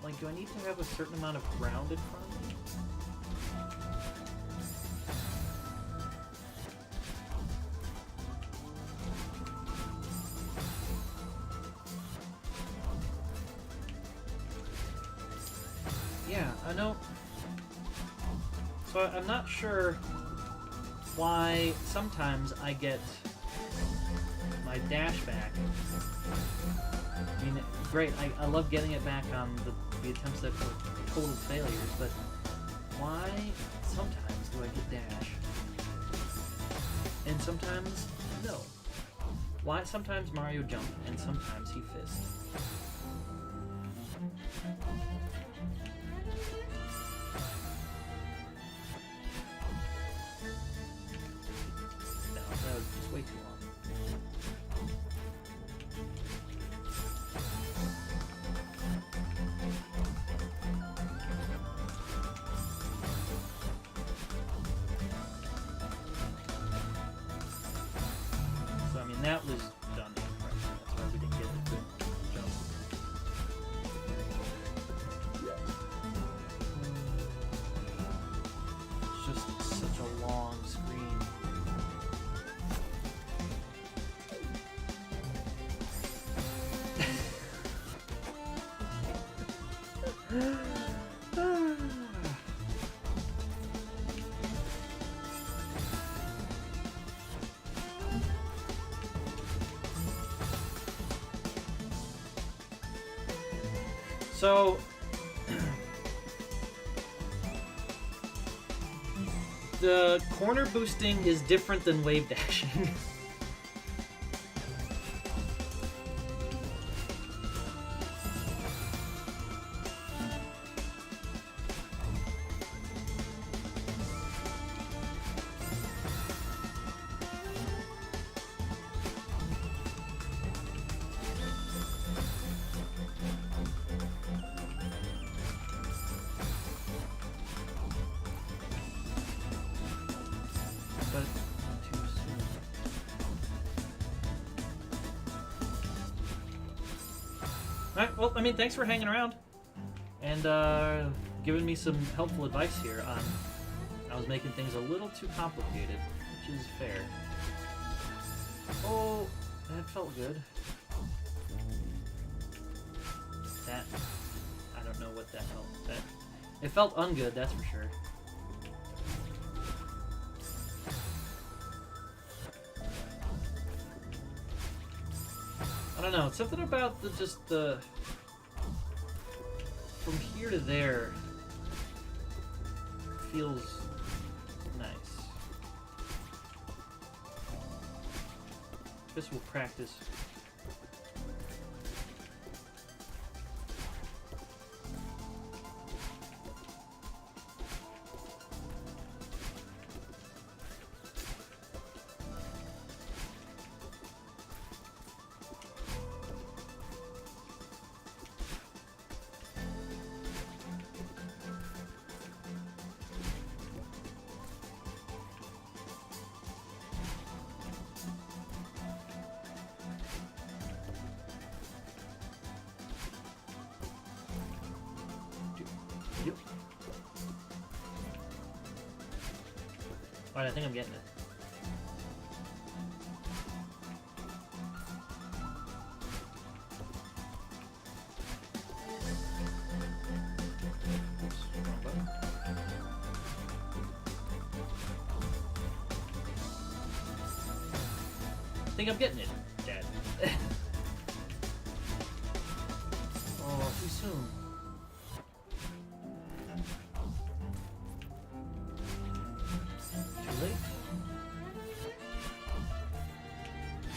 Like, do I need to have a certain amount of ground in front of me? Yeah, I know. So I'm not sure why sometimes I get my dash back. I mean, great, I love getting it back on the attempts that were total failures, but why sometimes do I get dash? And sometimes, no. Why sometimes Mario jump and sometimes he fist? No, that was just way too long. So, I mean, that was done incorrectly. That's why we didn't get the good jump. It's just such a long screen. So, the corner boosting is different than wave dashing. But too soon. Alright, well, I mean, thanks for hanging around and giving me some helpful advice here on I was making things a little too complicated, which is fair. Oh, that felt good. That, I don't know what that felt. It felt ungood, that's for sure. I don't know, it's something about the from here to there feels nice. Guess we'll practice. Yep. Alright, I think I'm getting it. Oops, wrong button. I think I'm getting it, Dad. Oh, too soon.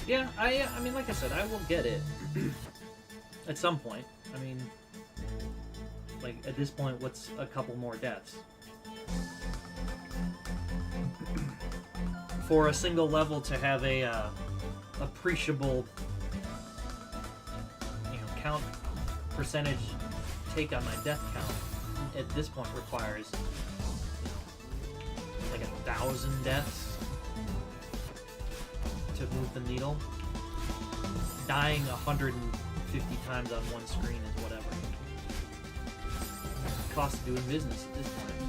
Yeah, I mean, like I said, I will get it at some point. I mean, like, at this point, what's a couple more deaths? For a single level to have a appreciable, count percentage take on my death count, at this point requires, like 1,000 deaths to move the needle. Dying 150 times on one screen is whatever. Cost of doing business at this point.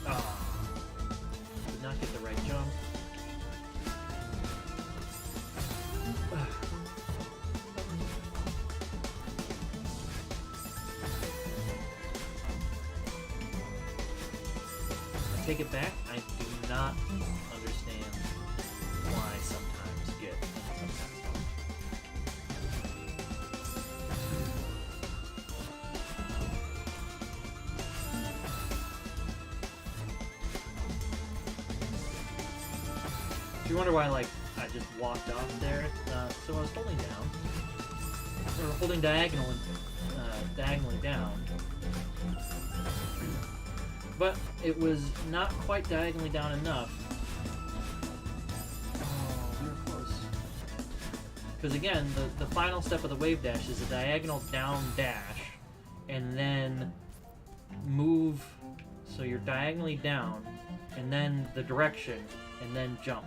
Ah, did not get the right jump. take it back. I do not understand why sometimes get and sometimes don't. If you wonder why, like, I just walked off there, so I was holding down, or holding diagonally down, but it was not quite diagonally down enough. Oh, we were close. Because again, the final step of the wave dash is a diagonal down dash, and then move, so you're diagonally down, and then the direction, and then jump.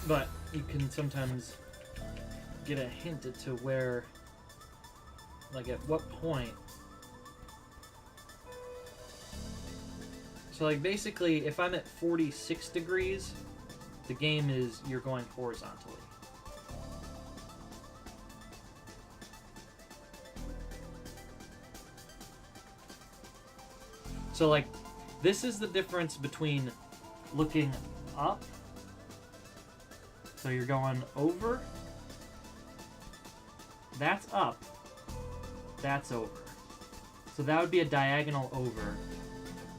But you can sometimes get a hint as to where, like at what point. So like basically if I'm at 46 degrees, the game is you're going horizontally. So like this is the difference between looking up. So you're going over, that's up, that's over. So that would be a diagonal over,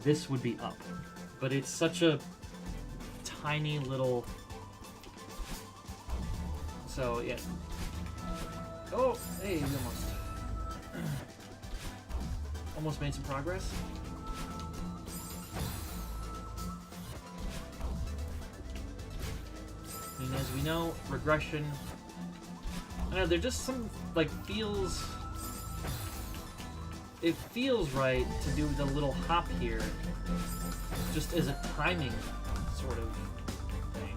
this would be up. But it's such a tiny little, so yeah. Oh, hey, we almost made some progress. And as we know, regression, I know, there's just some, like, it feels right to do the little hop here, just as a timing sort of thing.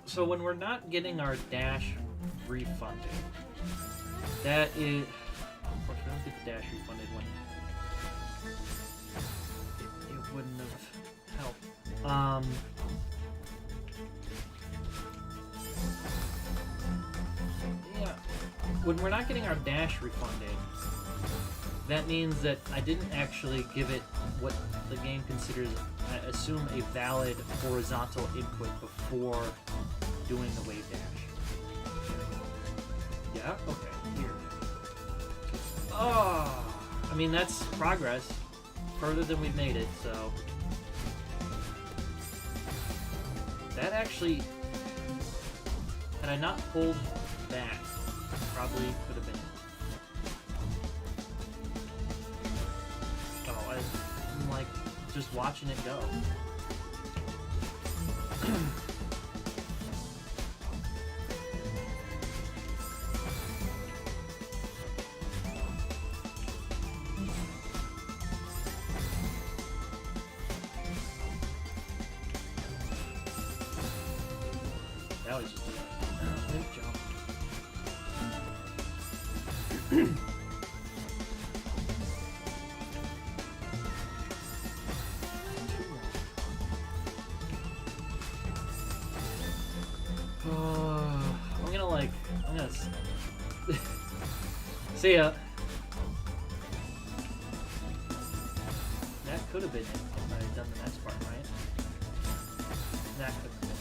So when we're not getting our dash refunded, that is, of course we don't get the dash refunded when it wouldn't have helped. Yeah, when we're not getting our dash refunded, that means that I didn't actually give it what the game considers, I assume, a valid horizontal input before doing the wave dash. Yeah? Okay, here. Oh! I mean, that's progress. Further than we've made it, so... That actually... Had I not pulled back, probably could have been it. Oh, I'm like, just watching it go. That was just a limp jump. I'm gonna see ya. That could have been it if I had done the next part right. That could have been it.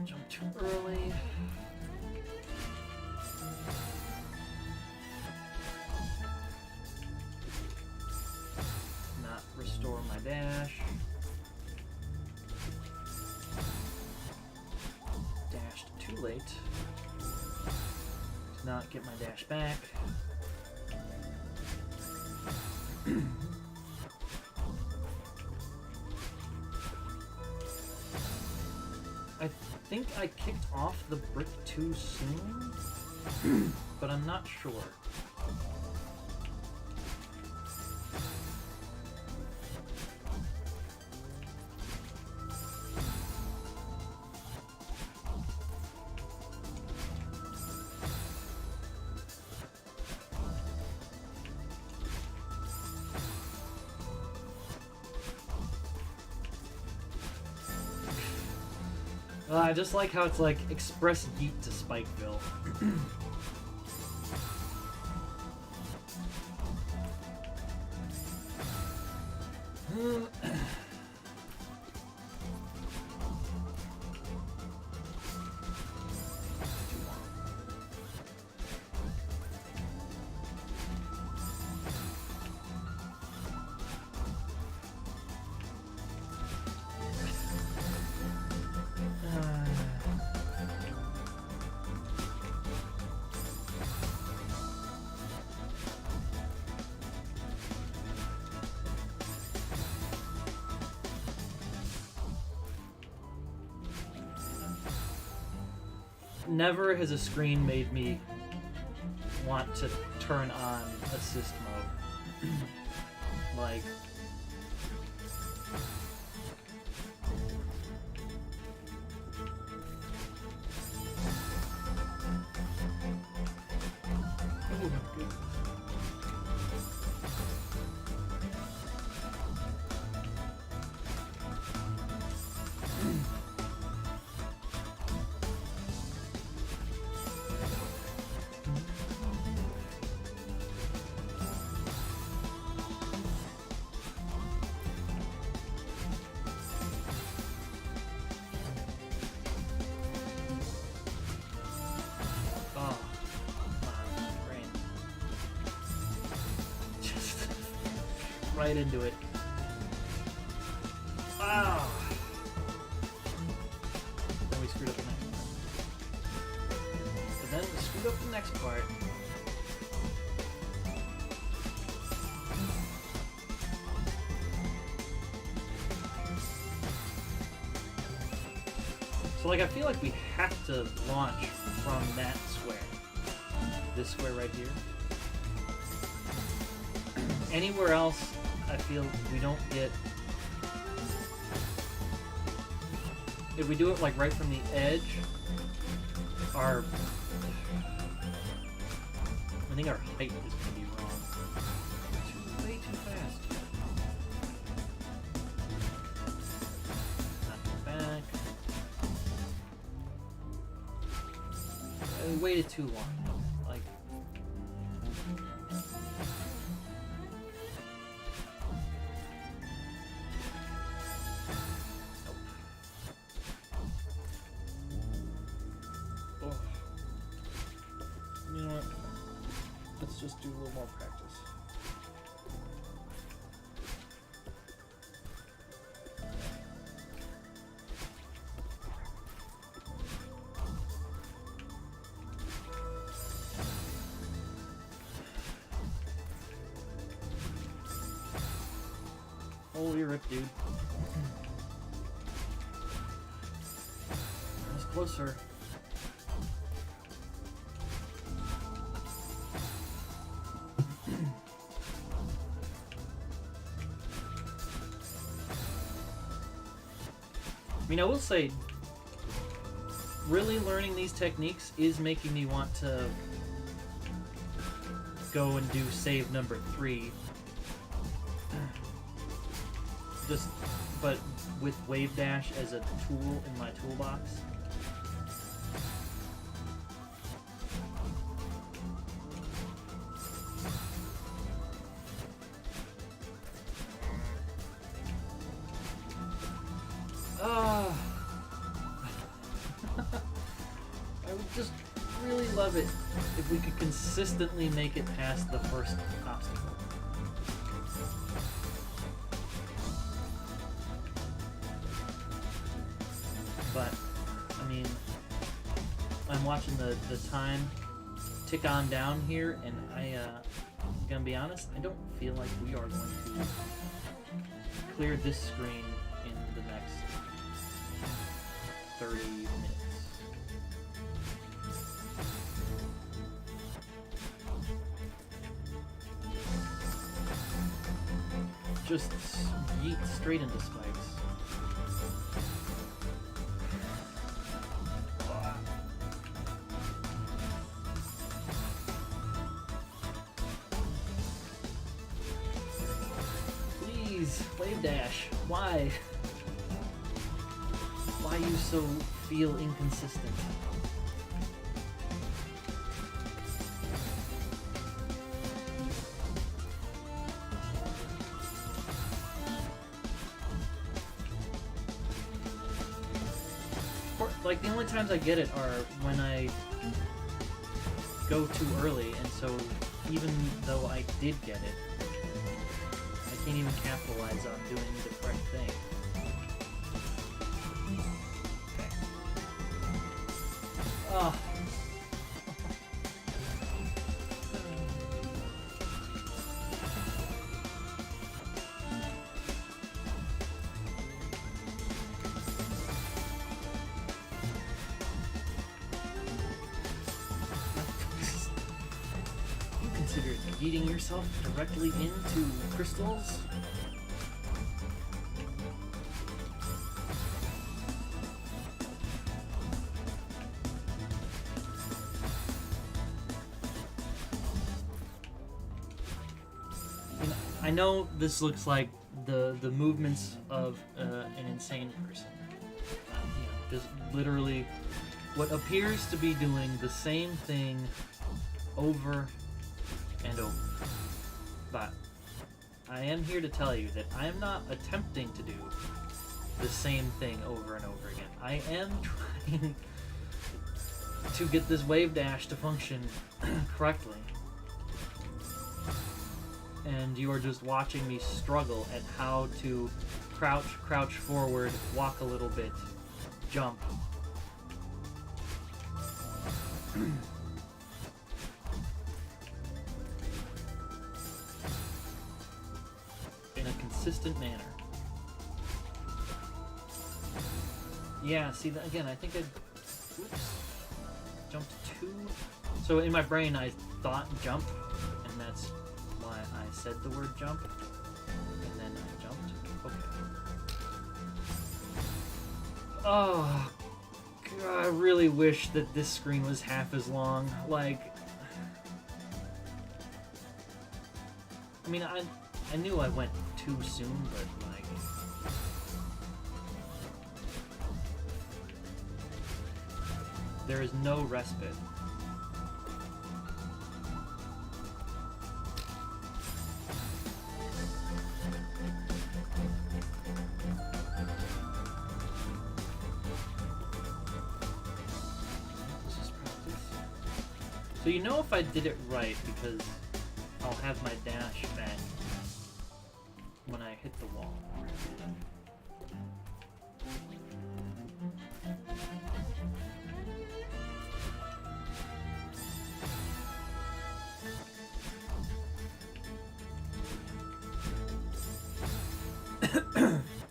Jump too early. Not restore my dash. Dashed too late. Did not get my dash back. I think I kicked off the brick too soon, but I'm not sure. I just like how it's like express yeet to Spikeville. Never has a screen made me want to turn on assist mode. Like, oh my goodness. Right into it. Ah! Then we screwed up the next part. But then we screwed up the next part. So like I feel like we have to launch from that square. This square right here. Anywhere else, I feel we don't get... If we do it like right from the edge, I think our height is going to be wrong. Way too fast. Knock back. We waited too long. Like... You know what? Let's just do a little more practice. Holy rip, dude. That's closer. I mean, I will say, really learning these techniques is making me want to go and do save number 3. Just, but with Wave Dash as a tool in my toolbox. I would just really love it if we could consistently make it past the first obstacle. But, I mean, I'm watching the time tick on down here, and I'm gonna be honest, I don't feel like we are going to clear this screen in the next 30 minutes. Just yeet straight into spikes. Please, Wave Dash. Why? Why you so feel inconsistent? Like, the only times I get it are when I go too early, and so even though I did get it, I can't even capitalize on doing the correct thing. Okay. Oh. Consider eating yourself directly into crystals? You know, I know this looks like the movements of an insane person. You know, just literally what appears to be doing the same thing over and over. But I am here to tell you that I am not attempting to do the same thing over and over again. I am trying to get this wave dash to function correctly. And you are just watching me struggle at how to crouch forward, walk a little bit, jump. In a consistent manner. Yeah, see, that, again, I think I jumped too... So in my brain I thought jump, and that's why I said the word jump, and then I jumped. Okay. Oh, God, I really wish that this screen was half as long. Like... I mean, I knew I went too soon, but like... There is no respite. This is practice. So you know if I did it right, because I'll have my dash back when I hit the wall.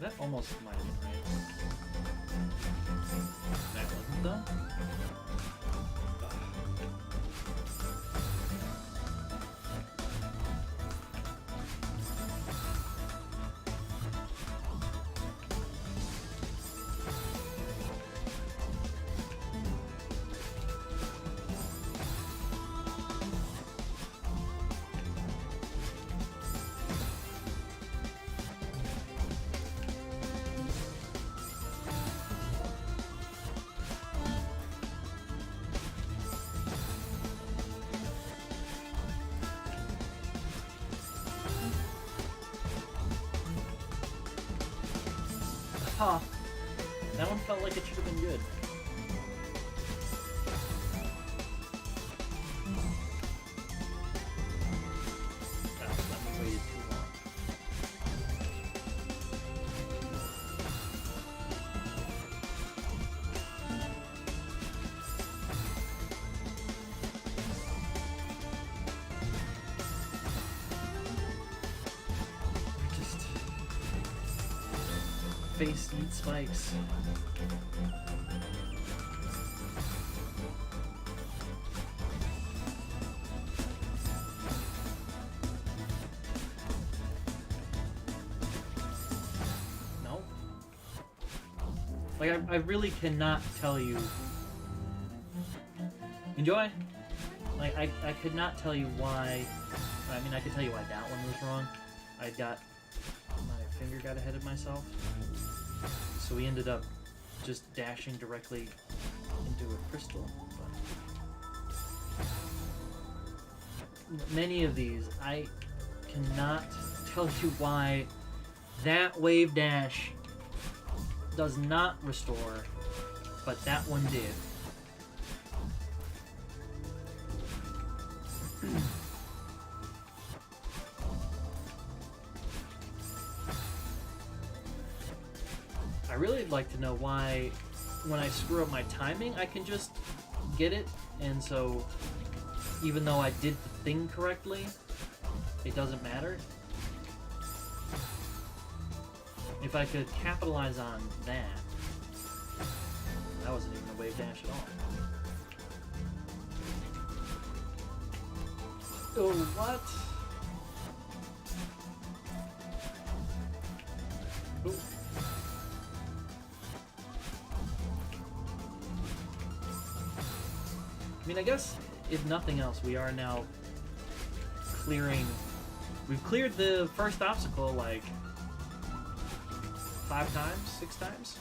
That almost might have been right. That wasn't though? Huh. That one felt like it should have been good. Oh, let me waited too long. Just face eat spikes. No. Like, I really cannot tell you. Enjoy. Like, I could not tell you why. I mean, I could tell you why that one was wrong. My finger got ahead of myself. So we ended up just dashing directly into a crystal. But many of these, I cannot tell you why that wave dash does not restore, but that one did. I really would like to know why when I screw up my timing, I can just get it, and so even though I did the thing correctly, it doesn't matter. If I could capitalize on that, that wasn't even a wave dash at all. Oh, what? Ooh. I mean, I guess, if nothing else, we are now clearing... We've cleared the first obstacle, like, 5 times? 6 times?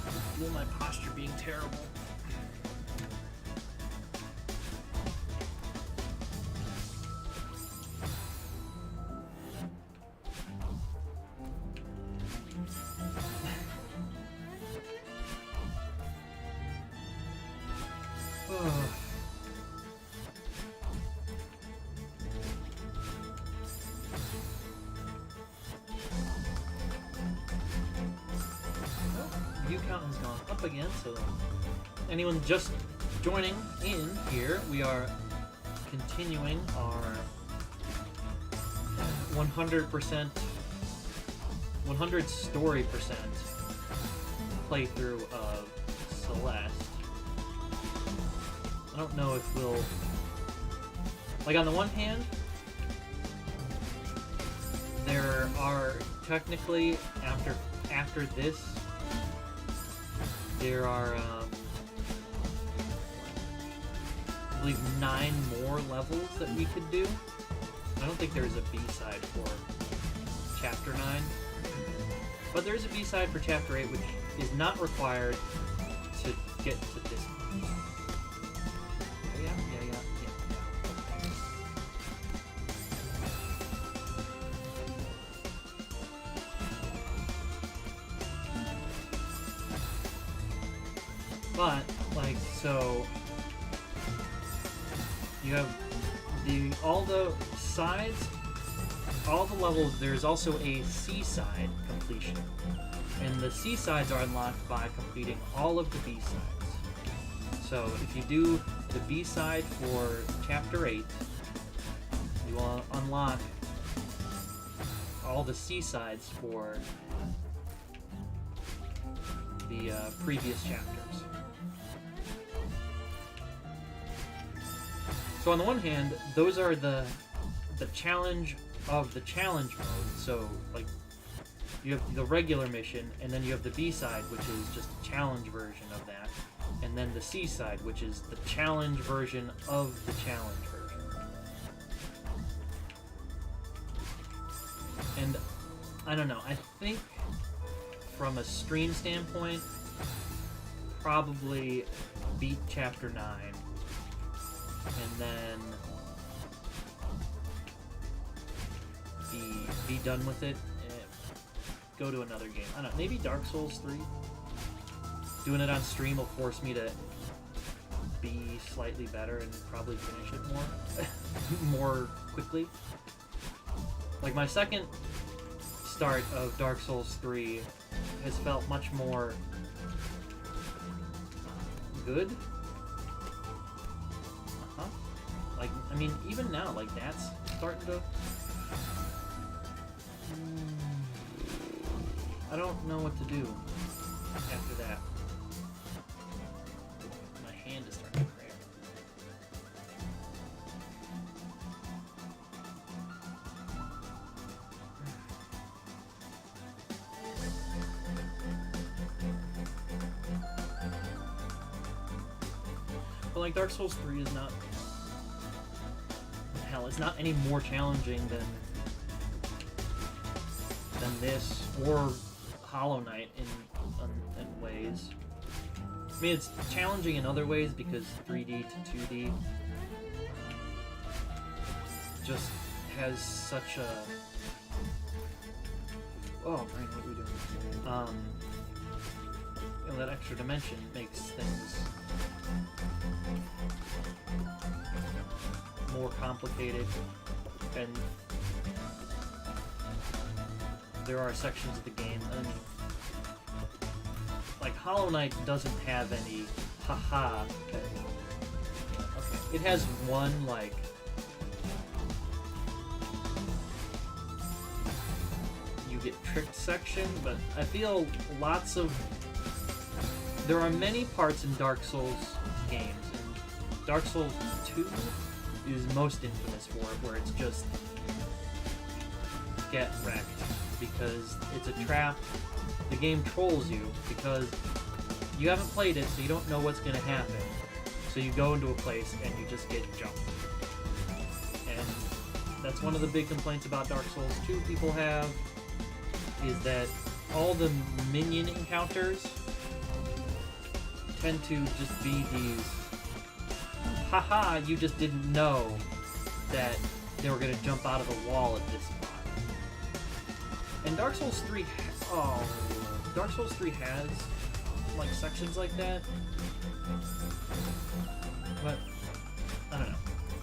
I feel my posture being terrible. View count has gone up again, so anyone just joining in here, we are continuing our 100%, 100 story percent playthrough of Celeste. I don't know if we'll... Like, on the one hand, there are technically, after this, there are, I believe, 9 more levels that we could do. I don't think there's a B-side for Chapter 9. But there is a B-side for Chapter 8, which is not required to get to this. Yeah. But, like, so you have all the sides, all the levels. There's also a C-side completion, and the C-sides are unlocked by completing all of the B-sides. So if you do the B-side for Chapter 8, you will unlock all the C-sides for the previous chapters. So on the one hand, those are the challenge of the challenge mode. So, like, you have the regular mission, and then you have the B-side, which is just a challenge version of that, and then the C-side, which is the challenge version of the challenge version. And, I don't know, I think from a stream standpoint, probably beat Chapter 9. And then be done with it and go to another game. I don't know, maybe Dark Souls 3? Doing it on stream will force me to be slightly better and probably finish it more quickly. Like, my second start of Dark Souls 3 has felt much more good. Like, I mean, even now, like, that's starting to... I don't know what to do after that. My hand is starting to cramp. But, like, Dark Souls 3 is not hell, it's not any more challenging than this or Hollow Knight in ways. I mean, it's challenging in other ways because 3D to 2D just has such a... Oh, Brian, what are we doing? You know, that extra dimension makes things more complicated, and there are sections of the game, and like Hollow Knight doesn't have any haha. Okay, it has one like you get tricked section, but I feel there are many parts in Dark Souls games, and Dark Souls 2 is most infamous for it, where it's just get wrecked because it's a trap. The game trolls you because you haven't played it, so you don't know what's going to happen. So you go into a place and you just get jumped. And that's one of the big complaints about Dark Souls 2 people have, is that all the minion encounters tend to just be these, haha, you just didn't know that they were going to jump out of a wall at this spot. And Dark Souls 3, Dark Souls 3 has like sections like that, but I don't know.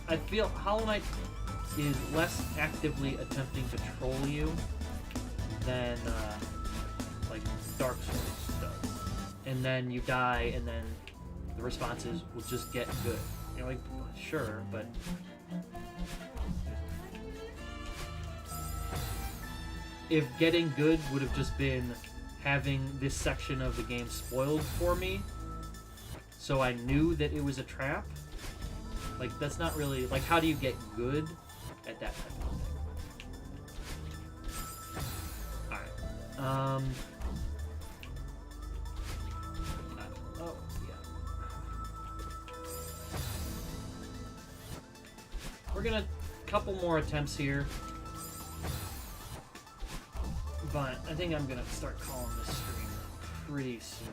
I feel Hollow Knight is less actively attempting to troll you than like Dark Souls does. And then you die, and then the responses will just get good. You're like, sure, but if getting good would have just been having this section of the game spoiled for me, so I knew that it was a trap, like, that's not really, like, how do you get good at that type of thing? Alright, oh, yeah. We're gonna, couple more attempts here. But I think I'm gonna start calling this stream pretty soon.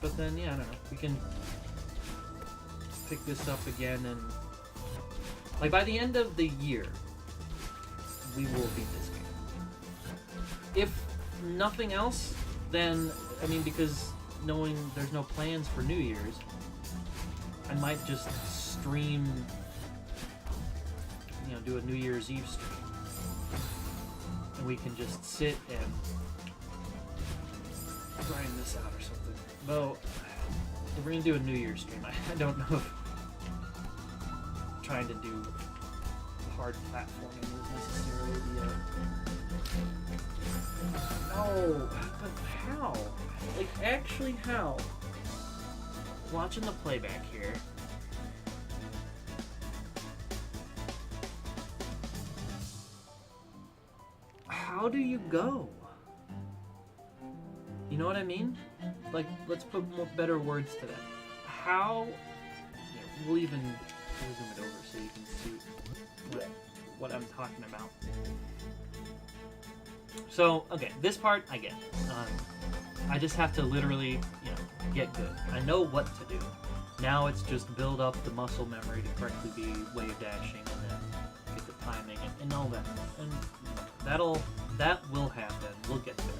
But then, yeah, I don't know. We can pick this up again, and like by the end of the year, we will beat this game. If nothing else, then I mean, because knowing there's no plans for New Year's, I might just stream, you know, do a New Year's Eve stream. And we can just sit and grind this out or something. Though, if we're gonna do a New Year's stream, I don't know if trying to do hard platforming is necessarily the... No, but how? Like, actually how? Watching the playback here. How do you go? You know what I mean? Like, let's put better words to that. How... Yeah, we'll even zoom it over so you can see what I'm talking about. So, okay, this part I get. I just have to literally, you know, get good. I know what to do. Now it's just build up the muscle memory to correctly be wave dashing and then get the timing and all that. And that will happen. We'll get there.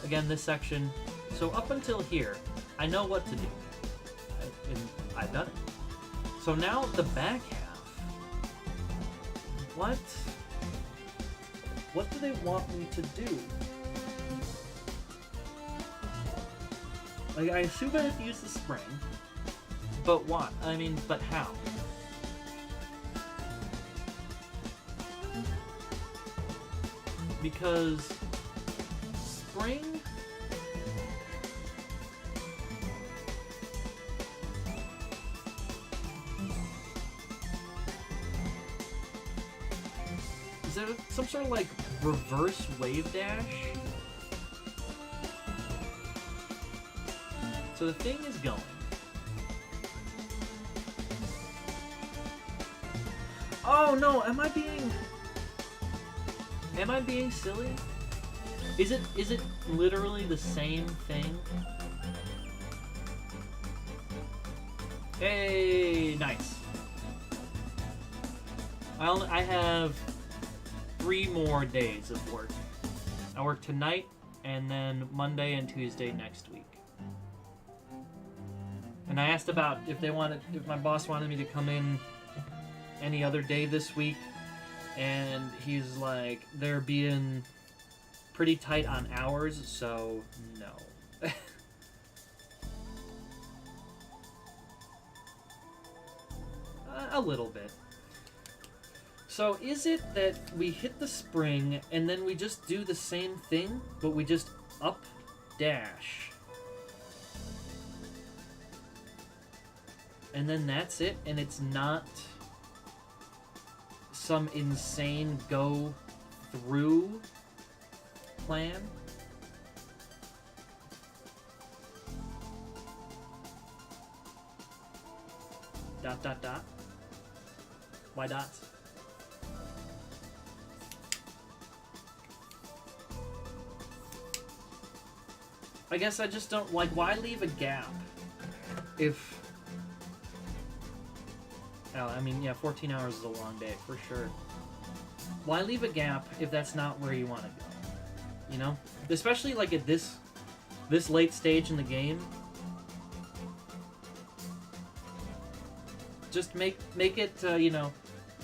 Again, this section. So up until here, I know what to do. And I've done it. So now the back half. What do they want me to do? Like, I assume I have to use the spring, but what? I mean, but how? Because spring... Is there some sort of, like, reverse wave dash? So the thing is going. Oh no, am I being silly? Is it literally the same thing? Hey, nice. I have 3 more days of work. I work tonight and then Monday and Tuesday next week. And I asked about if my boss wanted me to come in any other day this week, and he's like, they're being pretty tight on hours, so no. A little bit. So is it that we hit the spring and then we just do the same thing, but we just up dash? And then that's it, and it's not some insane go through plan? Dot dot dot. Why dots? I guess I just don't like, why leave a gap if I mean, yeah, 14 hours is a long day, for sure. Why leave a gap if that's not where you want to go? You know? Especially, like, at this late stage in the game. Just make it, you know,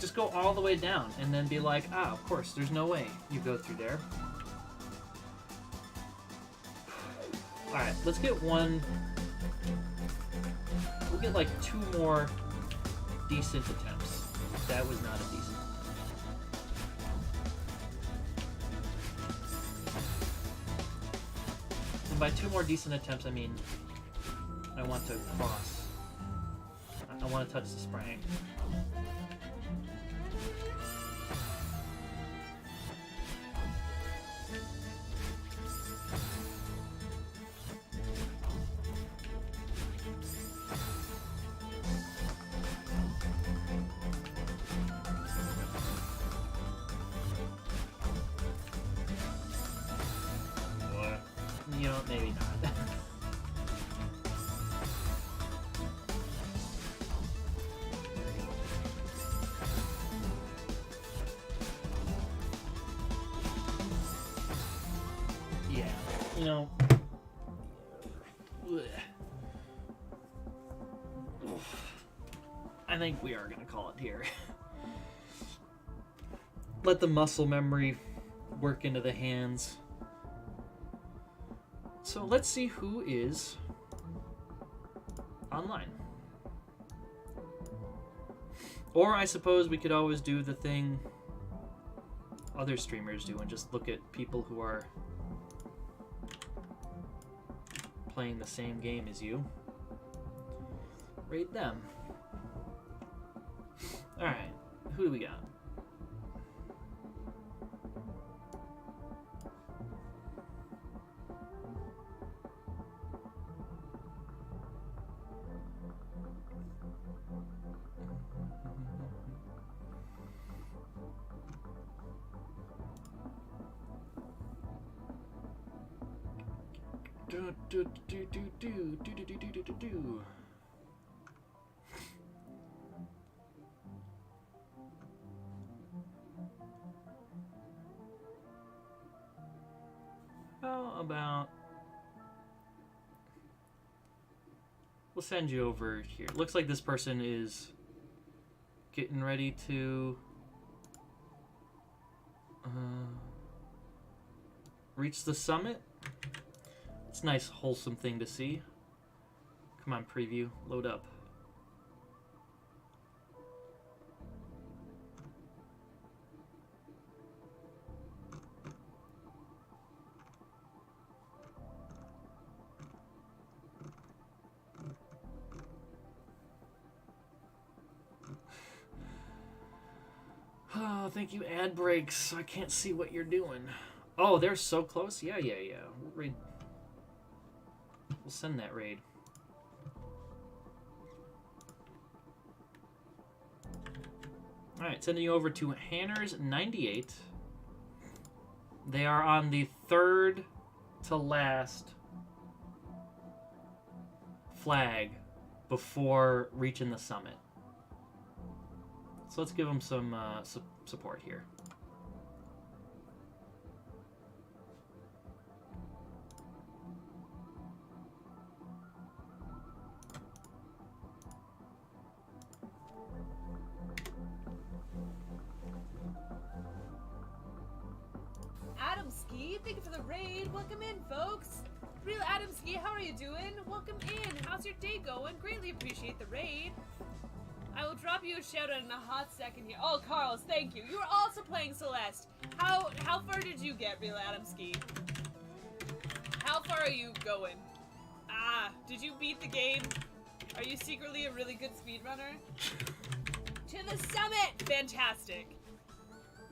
just go all the way down and then be like, of course, there's no way you go through there. Alright, let's get one... We'll get, like, 2 more... decent attempts. That was not a decent attempt. And by 2 more decent attempts, I mean I want to cross. I want to touch the spring. You know, maybe not. Yeah, you know. I think we are gonna call it here. Let the muscle memory work into the hands. So let's see who is online. Or I suppose we could always do the thing other streamers do and just look at people who are playing the same game as you. Rate them. Alright, who do we got? How about we'll send you over here. Looks like this person is getting ready to reach the summit. It's a nice, wholesome thing to see. Come on, preview. Load up. Oh, thank you, ad breaks. I can't see what you're doing. Oh, they're so close? Yeah. We'll send that raid. Alright, sending you over to Hanners 98. They are on the third to last flag before reaching the summit. So let's give them some support here. Adamski, thank you for the raid. Welcome in, folks. Real Adamski, how are you doing? Welcome in. How's your day going? Greatly appreciate the raid. I will drop you a shout out in a hot second here. Oh, Carlos, thank you. You were also playing Celeste. How far did you get, Real Adamski? How far are you going? Ah, did you beat the game? Are you secretly a really good speedrunner? To the summit! Fantastic.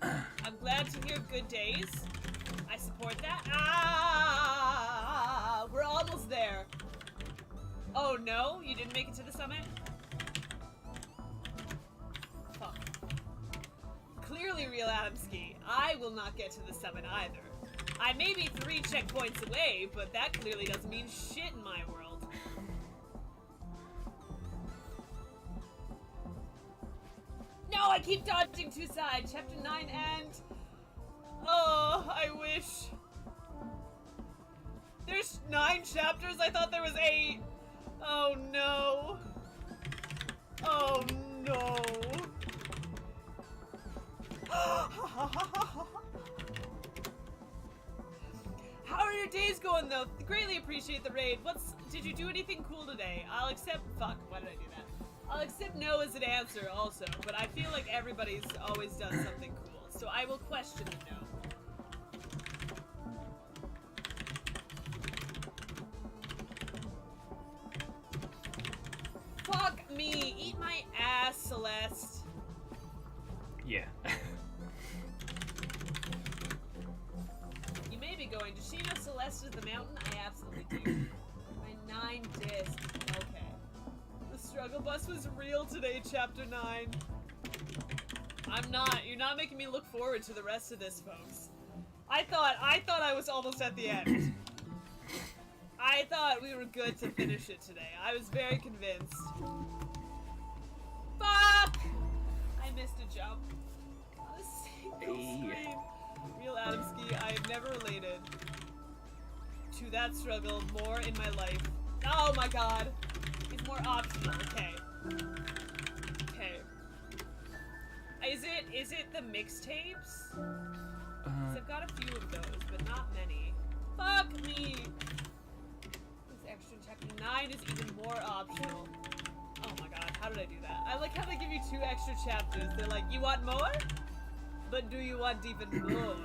I'm glad to hear good days. I support that. Ah, we're almost there. Oh no, you didn't make it to the summit? Fuck. Clearly, Real Adamski, I will not get to the summit either. I may be 3 checkpoints away, but that clearly doesn't mean shit in my world. No, I keep dodging 2 sides. Chapter 9 and... Oh, I wish. There's 9 chapters? I thought there was 8. Oh no. Oh no. How are your days going though? Greatly appreciate the raid. Did you do anything cool today? I'll accept, fuck, why did I do that? I'll accept no as an answer also, but I feel like everybody's always done something cool, so I will question the no. Fuck me, eat my ass, Celeste. Yeah. You may be going, does she know Celeste is the mountain? I absolutely do. My 9 disc. Okay. The struggle bus was real today, chapter 9. I'm not. You're not making me look forward to the rest of this, folks. I thought I was almost at the end. I thought we were good to finish it today. I was very convinced. Fuck! I missed a jump. On a single screen. Real Adamski, I have never related to that struggle more in my life. Oh my god! It's more optional. Okay. Okay. Is it the mixtapes? 'Cause I've got a few of those, but not many. Fuck me! This extra chapter 9 is even more optional. Oh my god, how did I do that? I like how they give you 2 extra chapters. They're like, you want more? But do you want even more?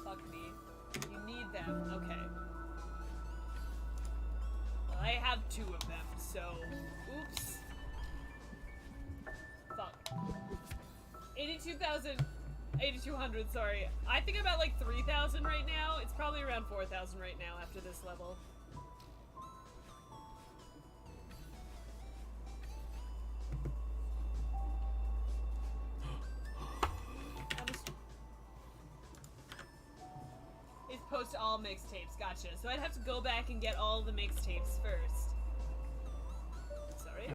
Fuck me. You need them. Okay. Well, I have 2 of them, so... Oops. Fuck. 8,200, sorry. I think I'm at like 3,000 right now. It's probably around 4,000 right now after this level. It's post all mixtapes, gotcha. So I'd have to go back and get all the mixtapes first.